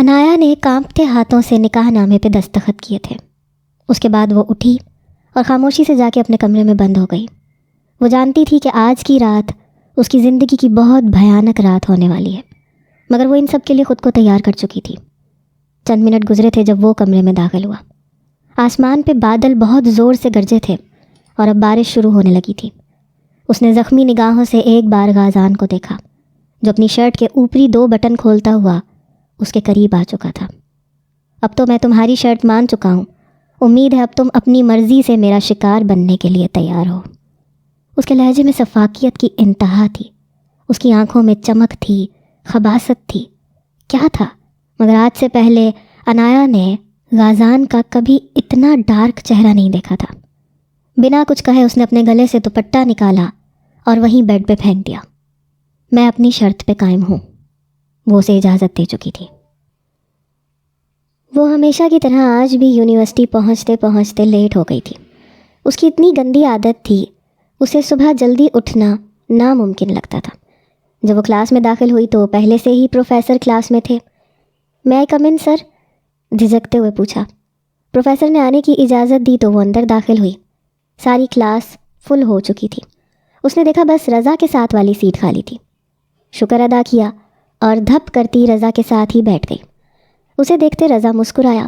انایا نے کانپتے ہاتھوں سے نکاح نامے پہ دستخط کیے تھے۔ اس کے بعد وہ اٹھی اور خاموشی سے جا کے اپنے کمرے میں بند ہو گئی۔ وہ جانتی تھی کہ آج کی رات اس کی زندگی کی بہت بھیانک رات ہونے والی ہے، مگر وہ ان سب کے لیے خود کو تیار کر چکی تھی۔ چند منٹ گزرے تھے جب وہ کمرے میں داخل ہوا۔ آسمان پہ بادل بہت زور سے گرجے تھے اور اب بارش شروع ہونے لگی تھی۔ اس نے زخمی نگاہوں سے ایک بار غازان کو دیکھا، جو اپنی شرٹ کے اوپری 2 بٹن کھولتا ہوا اس کے قریب آ چکا تھا۔ اب تو میں تمہاری شرط مان چکا ہوں، امید ہے اب تم اپنی مرضی سے میرا شکار بننے کے لیے تیار ہو۔ اس کے لہجے میں سفاکیت کی انتہا تھی، اس کی آنکھوں میں چمک تھی، خباثت تھی۔ کیا تھا؟ مگر آج سے پہلے انایا نے غازان کا کبھی اتنا ڈارک چہرہ نہیں دیکھا تھا۔ بنا کچھ کہے اس نے اپنے گلے سے دوپٹہ نکالا اور وہیں بیڈ پہ پھینک دیا۔ میں اپنی شرط پہ قائم ہوں، وہ اسے اجازت دے چکی تھی۔ وہ ہمیشہ کی طرح آج بھی یونیورسٹی پہنچتے پہنچتے لیٹ ہو گئی تھی۔ اس کی اتنی گندی عادت تھی، اسے صبح جلدی اٹھنا ناممکن لگتا تھا۔ جب وہ کلاس میں داخل ہوئی تو پہلے سے ہی پروفیسر کلاس میں تھے۔ میں آئی کم ان سر؟ جھجکتے ہوئے پوچھا۔ پروفیسر نے آنے کی اجازت دی تو وہ اندر داخل ہوئی۔ ساری کلاس فل ہو چکی تھی۔ اس نے دیکھا بس رضا کے ساتھ والی سیٹ خالی تھی۔ شکر ادا کیا اور دھپ کرتی رضا کے ساتھ ہی بیٹھ گئی۔ اسے دیکھتے رضا مسکرایا۔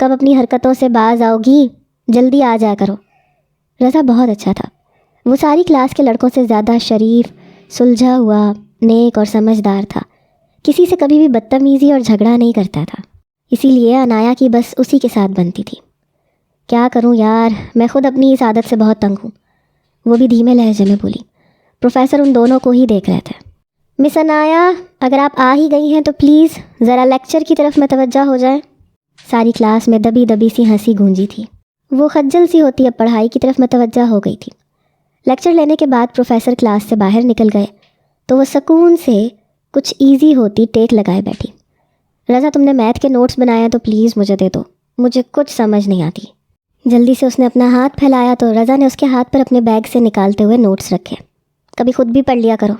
کب اپنی حرکتوں سے باز آؤ گی؟ جلدی آ جایا کرو۔ رضا بہت اچھا تھا۔ وہ ساری کلاس کے لڑکوں سے زیادہ شریف، سلجھا ہوا، نیک اور سمجھدار تھا۔ کسی سے کبھی بھی بدتمیزی اور جھگڑا نہیں کرتا تھا، اسی لیے انایا کی بس اسی کے ساتھ بنتی تھی۔ کیا کروں یار، میں خود اپنی اس عادت سے بہت تنگ ہوں، وہ بھی دھیمے لہجے میں بولی۔ پروفیسر ان دونوں کو ہی دیکھ رہے تھے۔ مس انایا، اگر آپ آ ہی گئی ہیں تو پلیز ذرا لیکچر کی طرف متوجہ ہو جائیں۔ ساری کلاس میں دبی دبی سی ہنسی گونجی تھی۔ وہ خجل سی ہوتی اب پڑھائی کی طرف متوجہ ہو گئی تھی۔ لیکچر لینے کے بعد پروفیسر کلاس سے باہر نکل گئے تو وہ سکون سے کچھ ایزی ہوتی ٹیک لگائے بیٹھی۔ رضا، تم نے میتھ کے نوٹس بنایا تو پلیز مجھے دے دو، مجھے کچھ سمجھ نہیں آتی۔ جلدی سے اس نے اپنا ہاتھ پھیلایا تو رضا نے اس کے ہاتھ پر اپنے بیگ سے نکالتے ہوئے نوٹس رکھے۔ کبھی خود بھی پڑھ لیا کرو،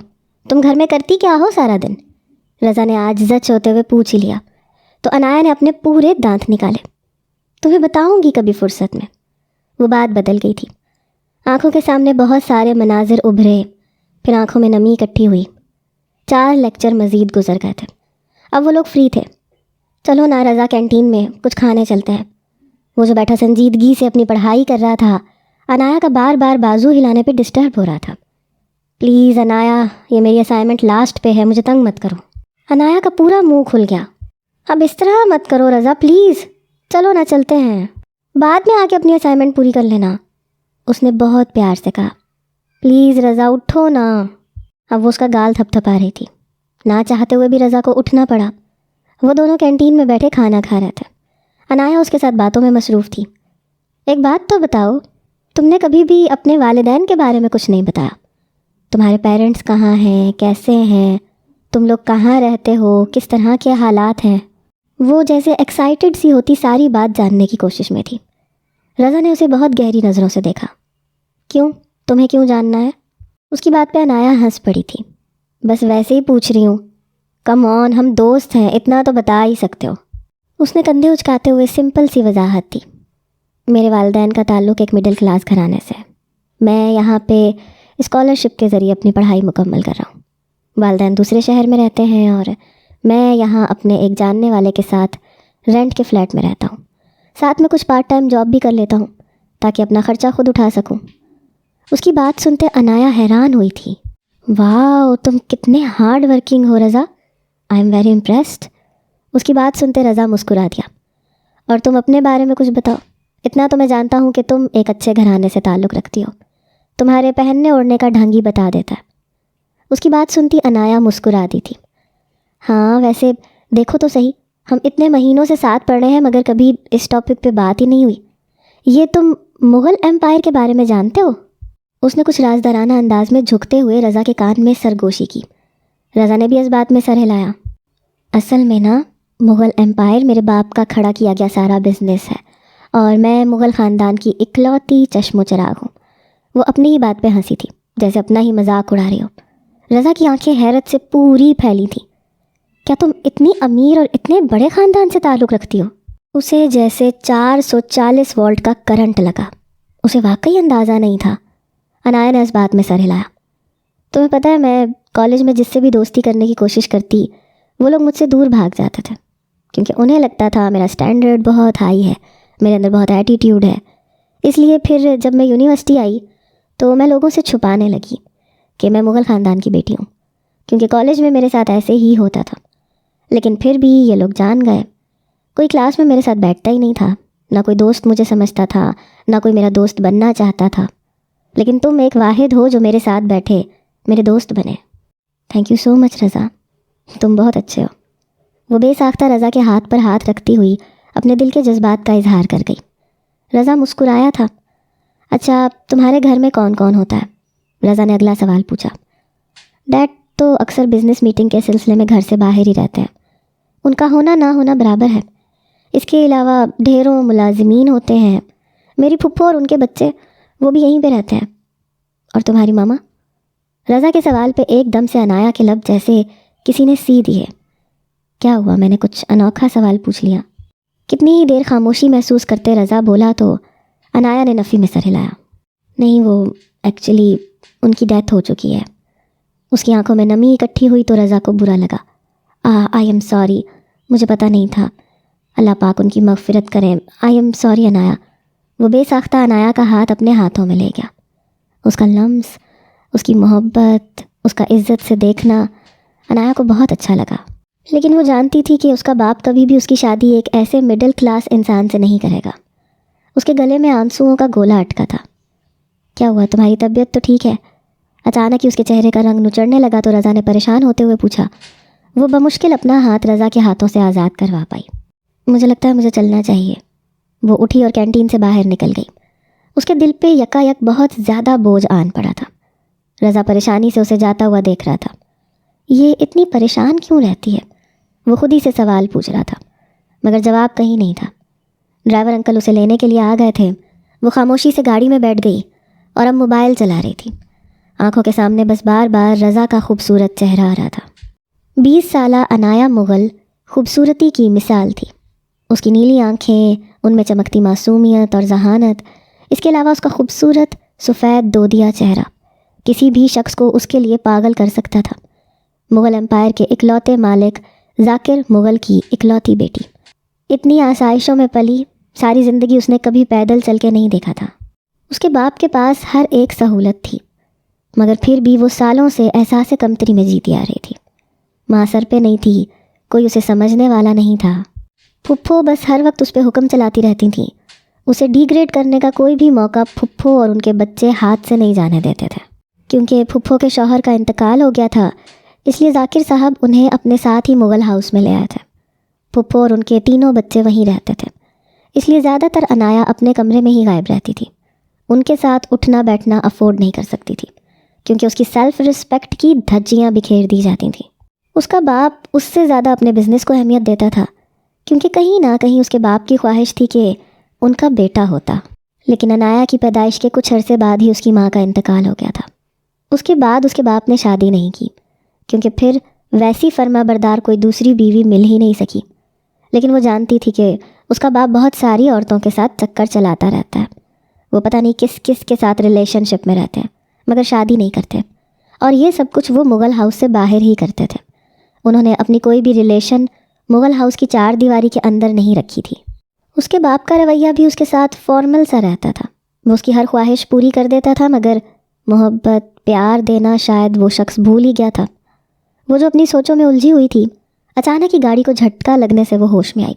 تم گھر میں کرتی کیا ہو سارا دن؟ رضا نے آج زچ ہوتے ہوئے پوچھ ہی لیا تو انایا نے اپنے پورے دانت نکالے۔ تمہیں بتاؤں گی کبھی فرصت میں۔ وہ بات بدل گئی تھی۔ آنکھوں کے سامنے بہت سارے مناظر ابھرے، پھر آنکھوں میں نمی اکٹھی ہوئی۔ 4 لیکچر مزید گزر گئے تھے۔ اب وہ لوگ فری تھے۔ چلو نا رضا، کینٹین میں کچھ کھانے چلتے ہیں۔ وہ جو بیٹھا سنجیدگی سے اپنی پڑھائی کر رہا تھا، انایا کا بار بار بازو ہلانے پہ ڈسٹرب ہو رہا تھا۔ پلیز انایا، یہ میری اسائنمنٹ لاسٹ پہ ہے، مجھے تنگ مت کرو۔ انایا کا پورا منہ کھل گیا۔ اب اس طرح مت کرو رضا پلیز، چلو نا چلتے ہیں، بعد میں آ کے اپنی اسائنمنٹ پوری کر لینا۔ اس نے بہت پیار سے کہا۔ پلیز رضا اٹھو نا۔ اب وہ اس کا گال تھپ تھپا رہی تھی۔ نہ چاہتے ہوئے بھی رضا کو اٹھنا پڑا۔ وہ دونوں کینٹین میں بیٹھے کھانا کھا رہے تھے۔ انایا اس کے ساتھ باتوں میں مصروف تھی۔ ایک بات تو بتاؤ، تم نے کبھی بھی اپنے والدین کے بارے میں کچھ نہیں بتایا۔ تمہارے پیرنٹس کہاں ہیں، کیسے ہیں، تم لوگ کہاں رہتے ہو، کس طرح کے حالات ہیں؟ وہ جیسے ایکسائٹڈ سی ہوتی ساری بات جاننے کی کوشش میں تھی۔ رضا نے اسے بہت گہری نظروں سے دیکھا۔ کیوں؟ تمہیں کیوں جاننا ہے؟ اس کی بات پہ انایا ہنس پڑی تھی۔ بس ویسے ہی پوچھ رہی ہوں، کم آن، ہم دوست ہیں، اتنا تو بتا ہی سکتے ہو۔ اس نے کندھے اچکاتے ہوئے سمپل سی وضاحت دی۔ میرے والدین کا تعلق ایک مڈل کلاس گھرانے سے ہے۔ میں یہاں پہ اسکالرشپ کے ذریعے اپنی پڑھائی مکمل کر رہا ہوں۔ والدین دوسرے شہر میں رہتے ہیں اور میں یہاں اپنے ایک جاننے والے کے ساتھ رینٹ کے فلیٹ میں رہتا ہوں۔ ساتھ میں کچھ پارٹ ٹائم جاب بھی کر لیتا ہوں تاکہ اپنا خرچہ خود اٹھا سکوں۔ اس کی بات سنتے انایا حیران ہوئی تھی۔ واو، تم کتنے ہارڈ ورکنگ ہو Raza, I am very impressed. اس کی بات سنتے رضا مسکرا دیا۔ اور تم اپنے بارے میں کچھ بتاؤ۔ اتنا تو میں جانتا ہوں کہ تم ایک اچھے گھرانے سے تعلق رکھتی ہو، تمہارے پہننے اوڑھنے کا ڈھنگ ہی بتا دیتا ہے۔ اس کی بات سنتی انایا مسکرا دی تھی۔ ہاں ویسے دیکھو تو صحیح، ہم اتنے مہینوں سے ساتھ پڑھ رہے ہیں مگر کبھی اس ٹاپک پہ بات ہی نہیں ہوئی۔ یہ تم مغل امپائر کے بارے میں جانتے ہو؟ اس نے کچھ رازدارانہ انداز میں جھکتے ہوئے رضا کے کان میں سرگوشی کی۔ رضا نے بھی اس بات میں سر ہلایا۔ اصل میں نا، مغل امپائر میرے باپ کا کھڑا کیا گیا سارا بزنس ہے اور میں مغل خاندان کی اکلوتی چشم و چراغ ہوں۔ وہ اپنی ہی بات پہ ہنسی تھی، جیسے اپنا ہی مذاق اڑا رہی ہو۔ رضا کی آنکھیں حیرت سے پوری پھیلی تھیں۔ کیا تم اتنی امیر اور اتنے بڑے خاندان سے تعلق رکھتی ہو؟ اسے جیسے 440 وولٹ کا کرنٹ لگا. اسے واقعی اندازہ نہیں تھا. انایا نے اس بات میں سر ہلایا. تمہیں پتہ ہے میں کالج میں جس سے بھی دوستی کرنے کی کوشش کرتی وہ لوگ مجھ سے دور بھاگ جاتے تھے، کیونکہ انہیں لگتا تھا میرا سٹینڈرڈ بہت ہائی ہے، میرے اندر بہت ایٹیٹیوڈ ہے. اس لیے پھر جب میں یونیورسٹی آئی تو میں لوگوں سے چھپانے لگی کہ میں مغل خاندان کی بیٹی ہوں، کیونکہ کالج میں میرے ساتھ ایسے ہی ہوتا تھا. لیکن پھر بھی یہ لوگ جان گئے. کوئی کلاس میں میرے ساتھ بیٹھتا ہی نہیں تھا، نہ کوئی دوست مجھے سمجھتا تھا، نہ کوئی میرا دوست بننا چاہتا تھا. لیکن تم ایک واحد ہو جو میرے ساتھ بیٹھے میرے دوست بنے. تھینک یو سو مچ رضا، تم بہت اچھے ہو. وہ بے ساختہ رضا کے ہاتھ پر ہاتھ رکھتی ہوئی اپنے دل کے جذبات کا اظہار کر گئی. رضا مسکرایا تھا. اچھا تمہارے گھر میں کون کون ہوتا ہے؟ رضا نے اگلا سوال پوچھا. ڈیڈ تو اکثر بزنس میٹنگ کے سلسلے میں گھر سے باہر ہی رہتے ہیں. ان کا ہونا نہ ہونا برابر ہے. اس کے علاوہ ڈھیروں ملازمین ہوتے ہیں. میری پھپھو اور ان کے بچے وہ بھی یہیں پہ رہتے ہیں. اور تمہاری ماما؟ رضا کے سوال پہ ایک دم سے انایا کے لب جیسے کسی نے سی دیے. کیا ہوا؟ میں نے کچھ انوکھا سوال پوچھ لیا. کتنی ہی دیر خاموشی محسوس کرتے رضا بولا تو انایا نے نفی میں سر ہلایا. نہیں، وہ ایکچولی ان کی ڈیتھ ہو چکی ہے. اس کی آنکھوں میں نمی اکٹھی ہوئی تو رضا کو برا لگا. آئی ایم سوری، مجھے پتہ نہیں تھا. اللہ پاک ان کی مغفرت کریں. آئی ایم سوری انایا. وہ بے ساختہ انایا کا ہاتھ اپنے ہاتھوں میں لے گیا. اس کا لمس، اس کی محبت، اس کا عزت سے دیکھنا انایا کو بہت اچھا لگا. لیکن وہ جانتی تھی کہ اس کا باپ کبھی بھی اس کی شادی ایک ایسے مڈل کلاس انسان سے نہیں کرے گا. اس کے گلے میں آنسوؤں کا گولا اٹکا تھا. کیا ہوا؟ تمہاری طبیعت تو ٹھیک ہے؟ اچانک ہی اس کے چہرے کا رنگ نچڑنے لگا تو رضا نے پریشان ہوتے ہوئے پوچھا. وہ بمشکل اپنا ہاتھ رضا کے ہاتھوں سے آزاد کروا پائی. مجھے لگتا ہے مجھے چلنا چاہیے. وہ اٹھی اور کینٹین سے باہر نکل گئی. اس کے دل پہ یکا یک بہت زیادہ بوجھ آن پڑا تھا. رضا پریشانی سے اسے جاتا ہوا دیکھ رہا تھا. یہ اتنی پریشان کیوں رہتی ہے؟ وہ خود ہی سے سوال پوچھ رہا تھا، مگر جواب کہیں نہیں تھا. ڈرائیور انکل اسے لینے کے لیے آ گئے تھے. وہ خاموشی سے گاڑی میں بیٹھ گئی اور اب موبائل چلا رہی تھی. آنکھوں کے سامنے بس بار بار رضا کا خوبصورت چہرہ آ رہا تھا. 20 سالہ انایا مغل خوبصورتی کی مثال تھی. اس کی نیلی آنکھیں، ان میں چمکتی معصومیت اور ذہانت. اس کے علاوہ اس کا خوبصورت سفید دودیا چہرہ کسی بھی شخص کو اس کے لیے پاگل کر سکتا تھا. مغل امپائر کے اکلوتے مالک ذاکر مغل کی اکلوتی بیٹی. اتنی آسائشوں میں پلی، ساری زندگی اس نے کبھی پیدل چل کے نہیں دیکھا تھا. اس کے باپ کے پاس ہر ایک سہولت تھی، مگر پھر بھی وہ سالوں سے احساس کمتری میں جیتی آ رہی تھی. ماں سر پہ نہیں تھی، کوئی اسے سمجھنے والا نہیں تھا. پھپھو بس ہر وقت اس پہ حکم چلاتی رہتی تھیں. اسے ڈی گریڈ کرنے کا کوئی بھی موقع پھپھو اور ان کے بچے ہاتھ سے نہیں جانے دیتے تھے. کیونکہ پھپھو کے شوہر کا انتقال ہو گیا تھا، اس لیے ذاکر صاحب انہیں اپنے ساتھ ہی مغل ہاؤس میں لے آئے تھے. پھپھو اور ان کے تینوں بچے وہیں رہتے تھے، اس لیے زیادہ تر انایا اپنے کمرے میں ہی غائب رہتی تھی. ان کے ساتھ اٹھنا بیٹھنا افورڈ نہیں کر سکتی تھی، کیونکہ اس کی سیلف رسپیکٹ کی دھجیاں بکھیر دی جاتی تھیں. اس کا باپ اس سے زیادہ اپنے بزنس کو اہمیت دیتا تھا، کیونکہ کہیں نہ کہیں اس کے باپ کی خواہش تھی کہ ان کا بیٹا ہوتا. لیکن انایا کی پیدائش کے کچھ عرصے بعد ہی اس کی ماں کا انتقال ہو گیا تھا. اس کے بعد اس کے باپ نے شادی نہیں کی، کیونکہ پھر ویسی فرما بردار کوئی دوسری بیوی مل ہی نہیں سکی. لیکن وہ جانتی تھی کہ اس کا باپ بہت ساری عورتوں کے ساتھ چکر چلاتا رہتا ہے. وہ پتہ نہیں کس کس کے ساتھ ریلیشن شپ میں رہتے ہیں، مگر شادی نہیں کرتے. اور یہ سب کچھ وہ مغل ہاؤس سے باہر ہی کرتے تھے. انہوں نے اپنی کوئی بھی ریلیشن مغل ہاؤس کی 4 دیواری کے اندر نہیں رکھی تھی. اس کے باپ کا رویہ بھی اس کے ساتھ فارمل سا رہتا تھا. وہ اس کی ہر خواہش پوری کر دیتا تھا، مگر محبت پیار دینا شاید وہ شخص بھول ہی گیا تھا. وہ جو اپنی سوچوں میں الجھی ہوئی تھی، اچانک ہی گاڑی کو جھٹکا لگنے سے وہ ہوش میں آئی.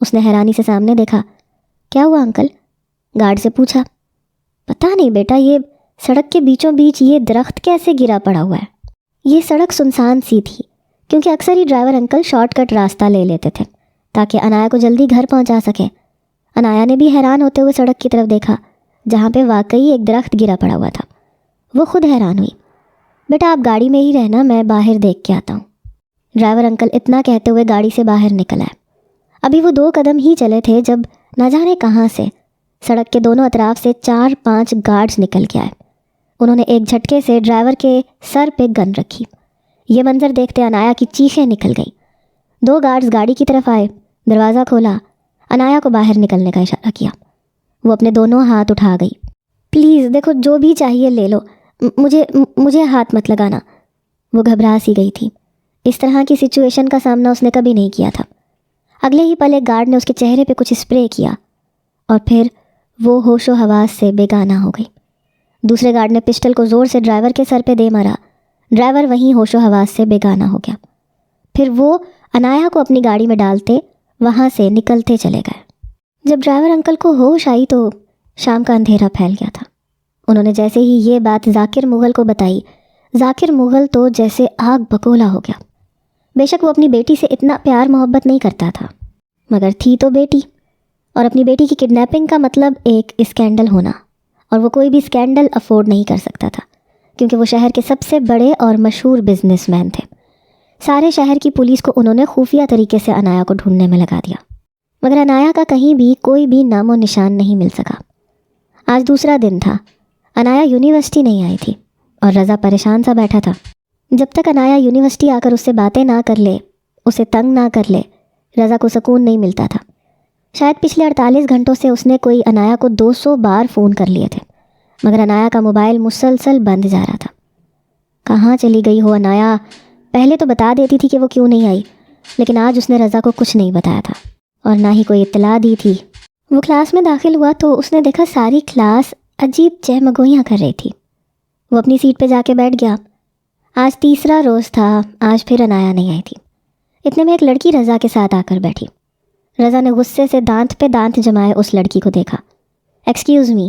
اس نے حیرانی سے سامنے دیکھا. کیا ہوا انکل؟ گارڈ سے پوچھا. پتہ نہیں بیٹا، یہ سڑک کے بیچوں بیچ یہ درخت کیسے گرا پڑا ہوا ہے. یہ سڑک سنسان سی تھی، کیونکہ اکثر ہی ڈرائیور انکل شارٹ کٹ راستہ لے لیتے تھے تاکہ انایا کو جلدی گھر پہنچا سکے. انایا نے بھی حیران ہوتے ہوئے سڑک کی طرف دیکھا جہاں پہ واقعی ایک درخت گرا پڑا ہوا تھا. وہ خود حیران ہوئی. بیٹا آپ گاڑی میں ہی رہنا، میں باہر دیکھ کے آتا ہوں. ڈرائیور انکل اتنا کہتے ہوئے گاڑی سے باہر نکل آئے. ابھی وہ 2 قدم ہی چلے تھے جب نہ جانے کہاں سے سڑک کے دونوں اطراف سے 4-5 گارڈز نکل کے آئے. انہوں نے ایک جھٹکے سے ڈرائیور کے سر پہ گن رکھی. یہ منظر دیکھتے انایا کی چیخیں نکل گئی. 2 گارڈز گاڑی کی طرف آئے، دروازہ کھولا، انایا کو باہر نکلنے کا اشارہ کیا۔ وہ اپنے دونوں ہاتھ اٹھا گئی۔ پلیز دیکھو، جو بھی چاہیے لے لو، مجھے ہاتھ مت لگانا۔ وہ گھبرا سی گئی تھی، اس طرح کی سچویشن کا سامنا اس نے کبھی نہیں کیا تھا۔ اگلے ہی پل ایک گارڈ نے اس کے چہرے پہ کچھ اسپرے کیا اور پھر وہ ہوش و حواس سے بیگانہ ہو گئی۔ دوسرے گارڈ نے پسٹل کو زور سے ڈرائیور کے سر پہ دے مارا۔ ڈرائیور وہیں ہوش و حواس سے بیگانہ ہو گیا۔ پھر وہ انایا کو اپنی گاڑی میں ڈالتے وہاں سے نکلتے چلے گئے۔ جب ڈرائیور انکل کو ہوش آئی تو شام کا اندھیرا پھیل گیا تھا۔ انہوں نے جیسے ہی یہ بات ذاکر مغل کو بتائی، ذاکر مغل تو جیسے آگ بگولا ہو گیا۔ بے شک وہ اپنی بیٹی سے اتنا پیار محبت نہیں کرتا تھا، مگر تھی تو بیٹی، اور اپنی بیٹی کی کڈنیپنگ کا مطلب ایک اسکینڈل ہونا، اور وہ کوئی بھی اسکینڈل افورڈ نہیں کر سکتا تھا کیونکہ وہ شہر کے سب سے بڑے اور مشہور بزنس مین تھے۔ سارے شہر کی پولیس کو انہوں نے خفیہ طریقے سے انایا کو ڈھونڈنے میں لگا دیا، مگر انایا کا کہیں بھی کوئی بھی نام و نشان نہیں مل سکا۔ آج دوسرا دن تھا، انایا یونیورسٹی نہیں آئی تھی اور رضا پریشان سا بیٹھا تھا۔ جب تک انایا یونیورسٹی آ کر اس سے باتیں نہ کر لے، اسے تنگ نہ کر لے، رضا کو سکون نہیں ملتا تھا۔ شاید پچھلے 48 گھنٹوں سے اس نے کوئی انایا کو 200 بار فون کر لیے تھے، مگر انایا کا موبائل مسلسل بند جا رہا تھا۔ کہاں چلی گئی ہو انایا؟ پہلے تو بتا دیتی تھی کہ وہ کیوں نہیں آئی، لیکن آج اس نے رضا کو کچھ نہیں بتایا تھا اور نہ ہی کوئی اطلاع دی تھی۔ وہ کلاس میں داخل ہوا تو اس نے دیکھا ساری کلاس عجیب چہمگوئیاں کر رہی تھی۔ وہ اپنی سیٹ پہ جا کے بیٹھ گیا۔ آج تیسرا روز تھا، آج پھر انایا نہیں آئی تھی۔ اتنے میں ایک لڑکی رضا کے ساتھ آ کر بیٹھی۔ رضا نے غصے سے دانت پہ دانت جمائے اس لڑکی کو دیکھا۔ ایکسکیوز می،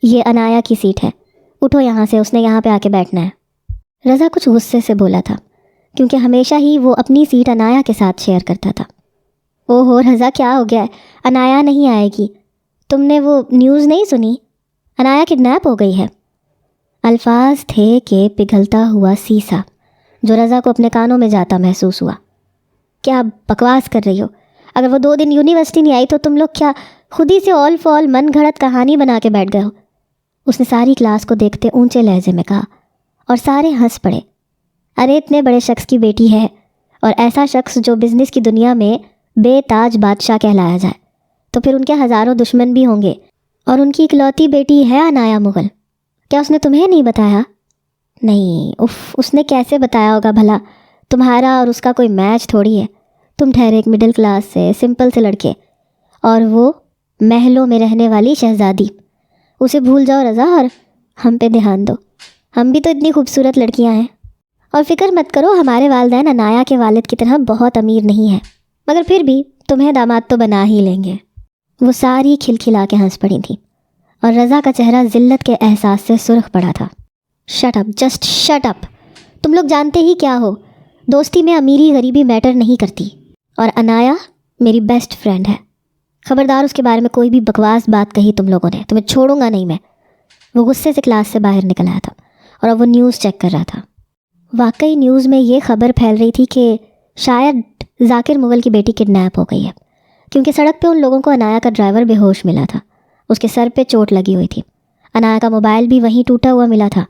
یہ انایا کی سیٹ ہے، اٹھو یہاں سے، اس نے یہاں پہ آ کے بیٹھنا ہے۔ رضا کچھ غصے سے بولا تھا کیونکہ ہمیشہ ہی وہ اپنی سیٹ انایا کے ساتھ شیئر کرتا تھا۔ او ہو رضا، کیا ہو گیا ہے؟ انایا نہیں آئے گی۔ تم نے وہ نیوز نہیں سنی؟ انایا کڈنیپ ہو گئی ہے۔ الفاظ تھے کہ پگھلتا ہوا سیسا جو رضا کو اپنے کانوں میں جاتا محسوس ہوا۔ کیا بکواس کر رہی ہو؟ اگر وہ 2 دن یونیورسٹی نہیں آئی تو تم لوگ کیا خود ہی سے آل فال من گھڑت کہانی بنا کے بیٹھ گئے ہو؟ اس نے ساری کلاس کو دیکھتے اونچے لہجے میں کہا اور سارے ہنس پڑے۔ ارے اتنے بڑے شخص کی بیٹی ہے، اور ایسا شخص جو بزنس کی دنیا میں بے تاج بادشاہ کہلایا جائے، تو پھر ان کے ہزاروں دشمن بھی ہوں گے، اور ان کی اکلوتی بیٹی ہے انایا مغل۔ کیا اس نے تمہیں نہیں بتایا؟ نہیں، اس نے کیسے بتایا ہوگا بھلا؟ تمہارا اور اس کا کوئی میچ تھوڑی ہے۔ تم ٹھہرے ایک مڈل کلاس سے سمپل سے لڑکے، اور وہ محلوں میں رہنے والی شہزادی۔ اسے بھول جاؤ رضا اور ہم پہ دھیان دو، ہم بھی تو اتنی خوبصورت لڑکیاں ہیں۔ اور فکر مت کرو، ہمارے والدین انایا کے والد کی طرح بہت امیر نہیں ہیں، مگر پھر بھی تمہیں داماد تو بنا ہی لیں گے۔ وہ ساری کھلکھلا کے ہنس پڑی تھی اور رضا کا چہرہ ذلت کے احساس سے سرخ پڑا تھا۔ Shut up, just shut up. تم لوگ جانتے ہی کیا ہو، دوستی میں امیری غریبی میٹر نہیں کرتی، اور انایا میری بیسٹ فرینڈ ہے۔ خبردار اس کے بارے میں کوئی بھی بکواس بات کہی تم لوگوں نے، تمہیں چھوڑوں گا نہیں میں۔ وہ غصے سے کلاس سے باہر نکل آیا تھا اور اب وہ نیوز چیک کر رہا تھا۔ واقعی نیوز میں یہ خبر پھیل رہی تھی کہ شاید ذاکر مغل کی بیٹی کڈنیپ ہو گئی ہے، کیونکہ سڑک پہ ان لوگوں کو انایا کا ڈرائیور بے ہوش ملا تھا، اس کے سر پہ چوٹ لگی ہوئی تھی۔ انایا کا موبائل بھی وہیں ٹوٹا ہوا ملا تھا۔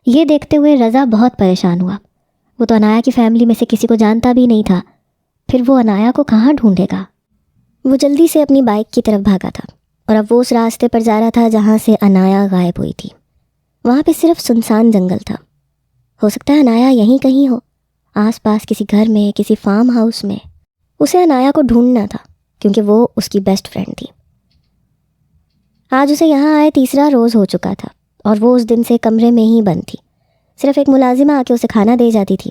یہ دیکھتے ہوئے رضا بہت پریشان ہوا۔ وہ تو انایا کی فیملی میں سے کسی کو جانتا بھی نہیں تھا، پھر وہ انایا کو کہاں ڈھونڈے گا؟ وہ جلدی سے اپنی بائک کی طرف بھاگا تھا اور اب وہ اس راستے پر جا رہا تھا جہاں سے انایا غائب ہوئی تھی۔ وہاں پہ صرف سنسان جنگل تھا۔ ہو سکتا ہے انایا یہیں کہیں ہو، آس پاس کسی گھر میں، کسی فارم ہاؤس میں۔ اسے انایا کو ڈھونڈنا تھا کیونکہ وہ اس کی بیسٹ فرینڈ تھی۔ آج اسے یہاں آئے تیسرا روز ہو چکا تھا اور وہ اس دن سے کمرے میں ہی بند تھی۔ صرف ایک ملازمہ آ کے اسے کھانا دے جاتی تھی۔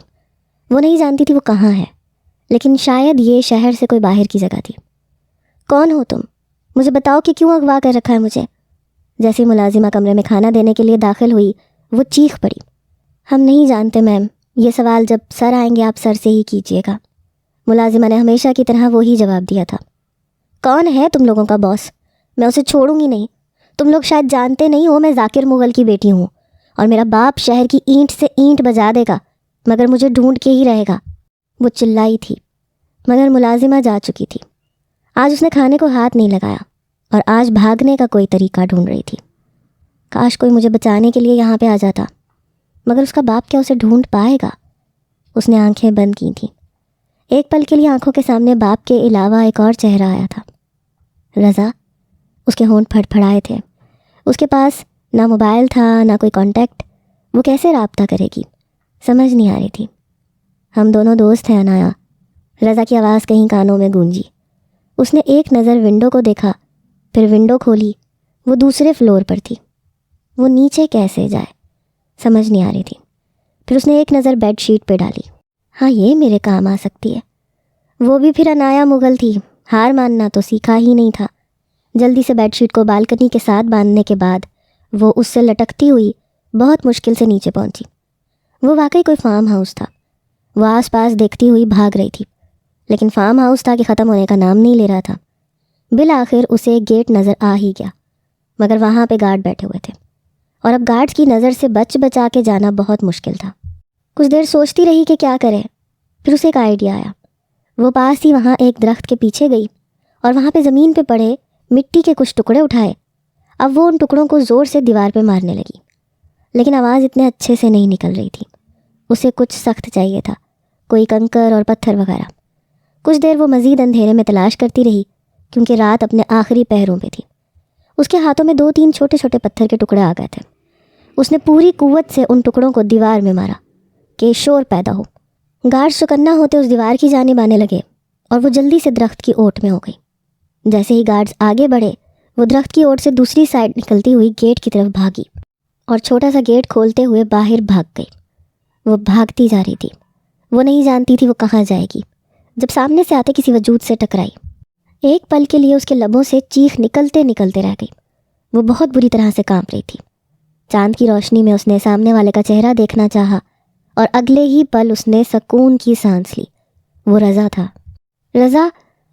وہ نہیں جانتی تھی وہ کہاں ہے، لیکن شاید یہ شہر سے کوئی باہر کی جگہ تھی۔ کون ہو تم؟ مجھے بتاؤ کہ کیوں اغوا کر رکھا ہے مجھے؟ جیسی ملازمہ کمرے میں کھانا دینے کے لیے داخل ہوئی، وہ چیخ پڑی، ہم نہیں جانتے میم، یہ سوال جب سر آئیں گے آپ سر سے ہی کیجیے گا۔ ملازمہ نے ہمیشہ کی طرح وہی جواب دیا تھا۔ کون ہے تم لوگوں کا باس؟ میں اسے چھوڑوں گی نہیں۔ تم لوگ شاید جانتے نہیں ہو میں ذاکر مغل کی بیٹی ہوں، اور میرا باپ شہر کی اینٹ سے اینٹ بجا دے گا مگر مجھے ڈھونڈ کے ہی رہے گا۔ وہ چلائی تھی مگر ملازمہ جا چکی تھی۔ آج اس نے کھانے کو ہاتھ نہیں لگایا اور آج بھاگنے کا کوئی طریقہ ڈھونڈ رہی تھی۔ کاش کوئی مجھے بچانے کے لیے یہاں پہ آ جاتا، مگر اس کا باپ کیا اسے ڈھونڈ پائے گا؟ اس نے آنکھیں بند کی تھیں۔ ایک پل کے لیے آنکھوں کے سامنے باپ کے علاوہ ایک اور چہرہ آیا تھا، رضا۔ اس کے ہونٹ پھڑ پھڑائے تھے۔ اس کے پاس نہ موبائل تھا نہ کوئی کانٹیکٹ، وہ کیسے رابطہ کرے گی؟ سمجھ نہیں آ رہی تھی۔ ہم دونوں دوست ہیں انایا، رضا کی آواز کہیں کانوں میں گونجی۔ اس نے ایک نظر ونڈو کو دیکھا، پھر ونڈو کھولی، وہ دوسرے فلور پر تھی۔ وہ نیچے کیسے جائے سمجھ نہیں آ رہی تھی۔ پھر اس نے ایک نظر بیڈ شیٹ پہ ڈالی، ہاں یہ میرے کام آ سکتی ہے۔ وہ بھی پھر انایا مغل تھی، ہار ماننا تو سیکھا ہی نہیں تھا۔ جلدی سے بیڈ شیٹ کو بالکنی کے ساتھ باندھنے کے بعد وہ اس سے لٹکتی ہوئی بہت مشکل سے نیچے پہنچی۔ وہ واقعی کوئی فارم ہاؤس تھا۔ وہ آس پاس دیکھتی ہوئی بھاگ رہی تھی، لیکن فارم ہاؤس تھا کہ ختم ہونے کا نام نہیں لے رہا تھا۔ بالآخر اسے ایک گیٹ نظر آ ہی گیا، مگر وہاں پہ گارڈ بیٹھے ہوئے تھے، اور اب گارڈز کی نظر سے بچا کے جانا بہت مشکل تھا۔ کچھ دیر سوچتی رہی کہ کیا کرے، پھر اسے ایک آئیڈیا آیا۔ وہ پاس ہی وہاں ایک درخت کے پیچھے گئی اور وہاں پہ زمین پہ پڑے مٹی کے کچھ ٹکڑے اٹھائے۔ اب وہ ان ٹکڑوں کو زور سے دیوار پہ مارنے لگی، لیکن آواز اتنے اچھے سے نہیں نکل رہی تھی۔ اسے کچھ سخت چاہیے تھا، کوئی کنکر اور پتھر وغیرہ۔ کچھ دیر وہ مزید اندھیرے میں تلاش کرتی رہی، کیونکہ رات اپنے آخری پہروں پہ تھی۔ اس کے ہاتھوں میں 2-3 چھوٹے چھوٹے پتھر کے ٹکڑے آ گئے تھے۔ اس نے پوری قوت سے ان ٹکڑوں کو دیوار میں مارا کہ شور پیدا ہو۔ گارڈ چکنا ہوتے اس دیوار کی جانب آنے لگے اور وہ جلدی سے درخت کی اوٹ میں ہو گئی۔ جیسے ہی گارڈز آگے بڑھے، وہ درخت کی اوٹ سے دوسری سائڈ نکلتی ہوئی گیٹ کی طرف بھاگی اور چھوٹا سا گیٹ کھولتے ہوئے باہر بھاگ گئی۔ وہ بھاگتی جا رہی تھی، وہ نہیں جانتی تھی وہ کہاں جائے گی، جب سامنے سے آتے کسی وجود سے ٹکرائی۔ ایک پل کے لیے اس کے لبوں سے چیخ نکلتے نکلتے رہ گئی۔ وہ بہت بری طرح سے کانپ رہی تھی۔ چاند کی روشنی میں اس نے سامنے والے کا چہرہ دیکھنا چاہا، اور اگلے ہی پل اس نے سکون کی سانس لی۔ وہ رضا تھا۔ رضا،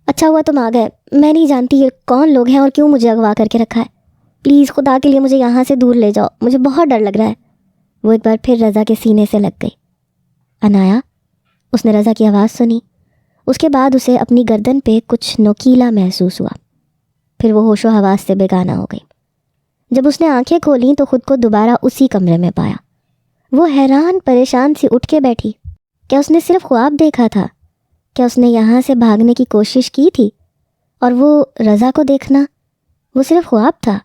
اچھا ہوا تم آ گئے۔ میں نہیں جانتی یہ کون لوگ ہیں اور کیوں مجھے اغوا کر کے رکھا ہے۔ پلیز خدا کے لیے مجھے یہاں سے دور لے جاؤ، مجھے بہت ڈر لگ رہا ہے۔ وہ ایک بار پھر رضا کے سینے سے لگ گئی۔ انایا، اس نے رضا کی آواز سنی۔ اس کے بعد اسے اپنی گردن پہ کچھ نوکیلا محسوس ہوا، پھر وہ ہوش و حواس سے بیگانہ ہو گئی۔ جب اس نے آنکھیں کھولیں تو خود کو دوبارہ اسی کمرے میں پایا۔ وہ حیران پریشان سی اٹھ کے بیٹھی۔ کیا اس نے صرف خواب دیکھا تھا؟ کیا اس نے یہاں سے بھاگنے کی کوشش کی تھی؟ اور وہ رضا کو دیکھنا، وہ صرف خواب تھا؟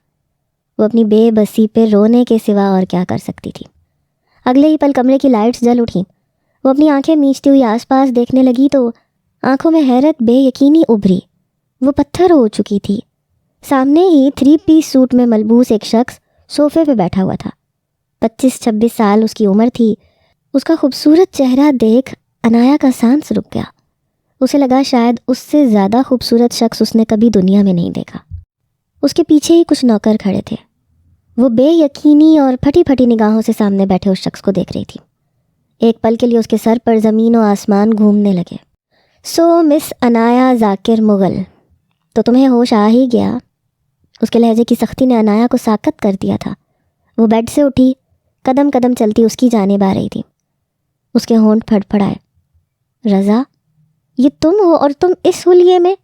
وہ اپنی بے بسی پہ رونے کے سوا اور کیا کر سکتی تھی؟ اگلے ہی پل کمرے کی لائٹس جل اٹھیں۔ وہ اپنی آنکھیں میچتی ہوئی آس پاس دیکھنے لگی تو آنکھوں میں حیرت بے یقینی ابھری۔ وہ پتھر ہو چکی تھی۔ سامنے ہی 3 پیس سوٹ میں ملبوس ایک شخص صوفے پہ بیٹھا ہوا تھا۔ 25-26 سال اس کی عمر تھی۔ اس کا خوبصورت چہرہ دیکھ انایا کا سانس رک گیا۔ اسے لگا شاید اس سے زیادہ خوبصورت شخص اس نے کبھی دنیا میں نہیں دیکھا۔ اس کے پیچھے ہی کچھ نوکر کھڑے تھے۔ وہ بے یقینی اور پھٹی پھٹی نگاہوں سے سامنے بیٹھے اس شخص کو دیکھ رہی تھی۔ ایک پل کے لیے اس کے سر پر زمین و آسمان گھومنے لگے۔ سو مس انایا ذاکر مغل، تو تمہیں ہوش آ ہی گیا؟ اس کے لہجے کی سختی نے انایا کو ساکت کر دیا تھا۔ وہ بیڈ سے اٹھی، قدم قدم چلتی اس کی جانب آ رہی تھی۔ اس کے ہونٹ پھڑ پھڑائے۔ رضا، یہ تم ہو اور تم اس حلیے میں؟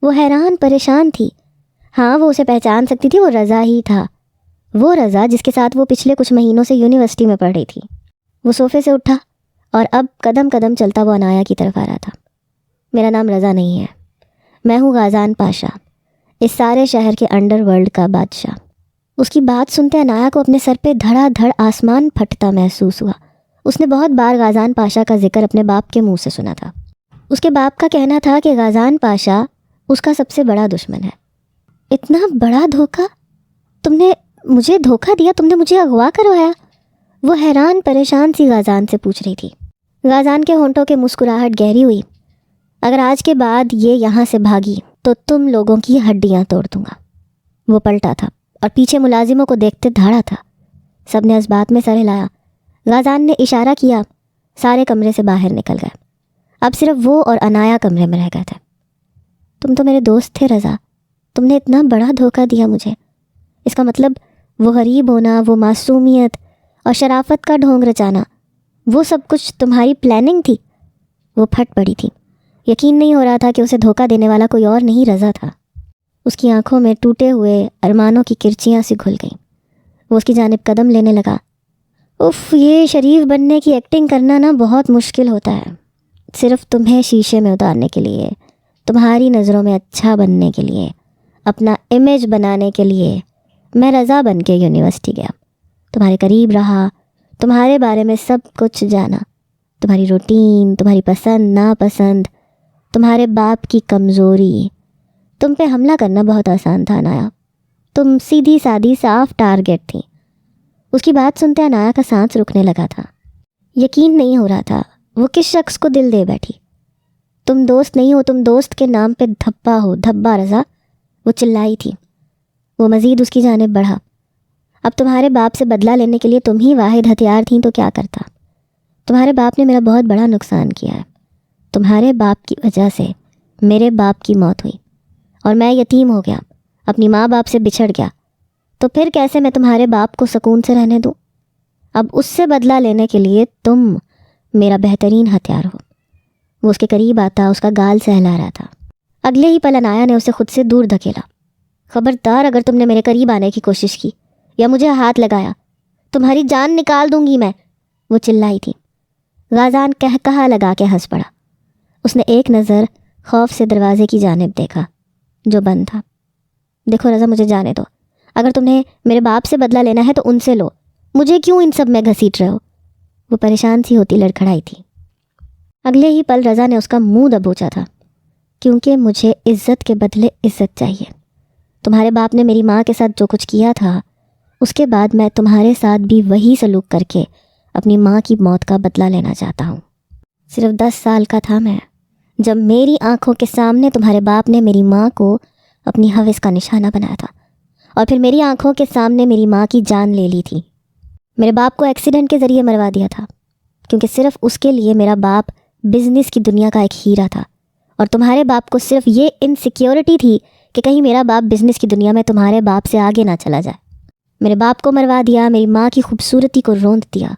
وہ حیران پریشان تھی۔ ہاں، وہ اسے پہچان سکتی تھی، وہ رضا ہی تھا۔ وہ رضا جس کے ساتھ وہ پچھلے کچھ مہینوں سے یونیورسٹی میں پڑھ رہی تھی۔ وہ صوفے سے اٹھا اور اب قدم قدم چلتا وہ انایا کی طرف آ رہا تھا۔ میرا نام رضا نہیں ہے، میں ہوں غازان پاشا، اس سارے شہر کے انڈر ورلڈ کا بادشاہ۔ اس کی بات سنتے انایا کو اپنے سر پہ دھڑا دھڑ آسمان پھٹتا محسوس ہوا۔ اس نے بہت بار غازان پاشا کا ذکر اپنے باپ کے منہ سے سنا تھا۔ اس کے باپ کا کہنا تھا کہ غازان پاشا اس کا سب سے بڑا دشمن ہے۔ اتنا بڑا دھوکہ؟ تم نے مجھے دھوکہ دیا؟ تم نے مجھے اغوا کروایا؟ وہ حیران پریشان سی غازان سے پوچھ رہی تھی۔ غازان کے ہونٹوں کے مسکراہٹ گہری ہوئی۔ اگر آج کے بعد یہ یہاں سے بھاگی تو تم لوگوں کی ہڈیاں توڑ دوں گا۔ وہ پلٹا تھا اور پیچھے ملازموں کو دیکھتے دھاڑا تھا۔ سب نے اس بات میں سر ہلایا۔ غازان نے اشارہ کیا، سارے کمرے سے باہر نکل گئے۔ اب صرف وہ اور انایا کمرے میں رہ گئے تھے۔ تم تو میرے دوست تھے رضا، تم نے اتنا بڑا دھوکہ دیا مجھے۔ اس کا مطلب وہ غریب ہونا، وہ معصومیت اور شرافت کا ڈھونگ رچانا، وہ سب کچھ تمہاری پلاننگ تھی؟ وہ پھٹ پڑی تھی۔ یقین نہیں ہو رہا تھا کہ اسے دھوکہ دینے والا کوئی اور نہیں رضا تھا۔ اس کی آنکھوں میں ٹوٹے ہوئے ارمانوں کی کرچیاں سی کھل گئیں۔ وہ اس کی جانب قدم لینے لگا۔ اف، یہ شریف بننے کی ایکٹنگ کرنا نا بہت مشکل ہوتا ہے۔ صرف تمہیں شیشے میں اتارنے کے لیے، تمہاری نظروں میں اچھا بننے کے لیے، اپنا امیج بنانے کے لیے میں رضا بن کے یونیورسٹی گیا، تمہارے قریب رہا، تمہارے بارے میں سب کچھ جانا، تمہاری روٹین، تمہاری پسند ناپسند، تمہارے باپ کی کمزوری۔ تم پہ حملہ کرنا بہت آسان تھا انایا، تم سیدھی سادھی صاف ٹارگٹ تھی۔ اس کی بات سنتے انایا کا سانس رکنے لگا تھا، یقین نہیں ہو رہا تھا وہ کس شخص کو دل دے بیٹھی۔ تم دوست نہیں ہو، تم دوست کے نام پہ دھبا ہو، دھبا رضا، وہ چلائی تھی۔ وہ مزید اس کی جانب بڑھا، اب تمہارے باپ سے بدلہ لینے کے لیے تم ہی واحد ہتھیار تھیں تو کیا کرتا؟ تمہارے باپ نے میرا بہت بڑا نقصان کیا ہے، تمہارے باپ کی وجہ سے میرے باپ کی موت ہوئی اور میں یتیم ہو گیا، اپنی ماں باپ سے بچھڑ گیا، تو پھر کیسے میں تمہارے باپ کو سکون سے رہنے دوں؟ اب اس سے بدلہ لینے کے لیے تم میرا بہترین ہتھیار ہو۔ وہ اس کے قریب آتا، اس کا گال سہلا رہا تھا۔ اگلے ہی پل انایا نے اسے خود سے دور دھکیلا۔ خبردار اگر تم نے میرے قریب آنے کی کوشش کی یا مجھے ہاتھ لگایا، تمہاری جان نکال دوں گی میں، وہ چلائی تھی۔ غازان کہا لگا کے ہنس پڑا۔ اس نے ایک نظر خوف سے دروازے کی جانب دیکھا جو بند تھا۔ دیکھو رضا، مجھے جانے دو، اگر تم نے میرے باپ سے بدلہ لینا ہے تو ان سے لو، مجھے کیوں ان سب میں گھسیٹ رہے ہو؟ وہ پریشان سی ہوتی لڑکھڑائی تھی۔ اگلے ہی پل رضا نے اس کا منہ دبوچا تھا، کیونکہ مجھے عزت کے بدلے عزت چاہیے۔ تمہارے باپ نے میری ماں کے ساتھ جو کچھ کیا تھا، اس کے بعد میں تمہارے ساتھ بھی وہی سلوک کر کے اپنی ماں کی موت کا بدلہ لینا چاہتا ہوں۔ صرف 10 سال کا تھا میں جب میری آنکھوں کے سامنے تمہارے باپ نے میری ماں کو اپنی ہوس کا نشانہ بنایا تھا، اور پھر میری آنکھوں کے سامنے میری ماں کی جان لے لی تھی۔ میرے باپ کو ایکسیڈنٹ کے ذریعے مروا دیا تھا، کیونکہ صرف اس کے لیے میرا باپ بزنس کی دنیا کا ایک ہیرا تھا، اور تمہارے باپ کو صرف یہ انسیکیورٹی تھی کہ کہیں میرا باپ بزنس کی دنیا میں تمہارے باپ سے آگے نہ چلا جائے۔ میرے باپ کو مروا دیا، میری ماں کی خوبصورتی کو روند دیا،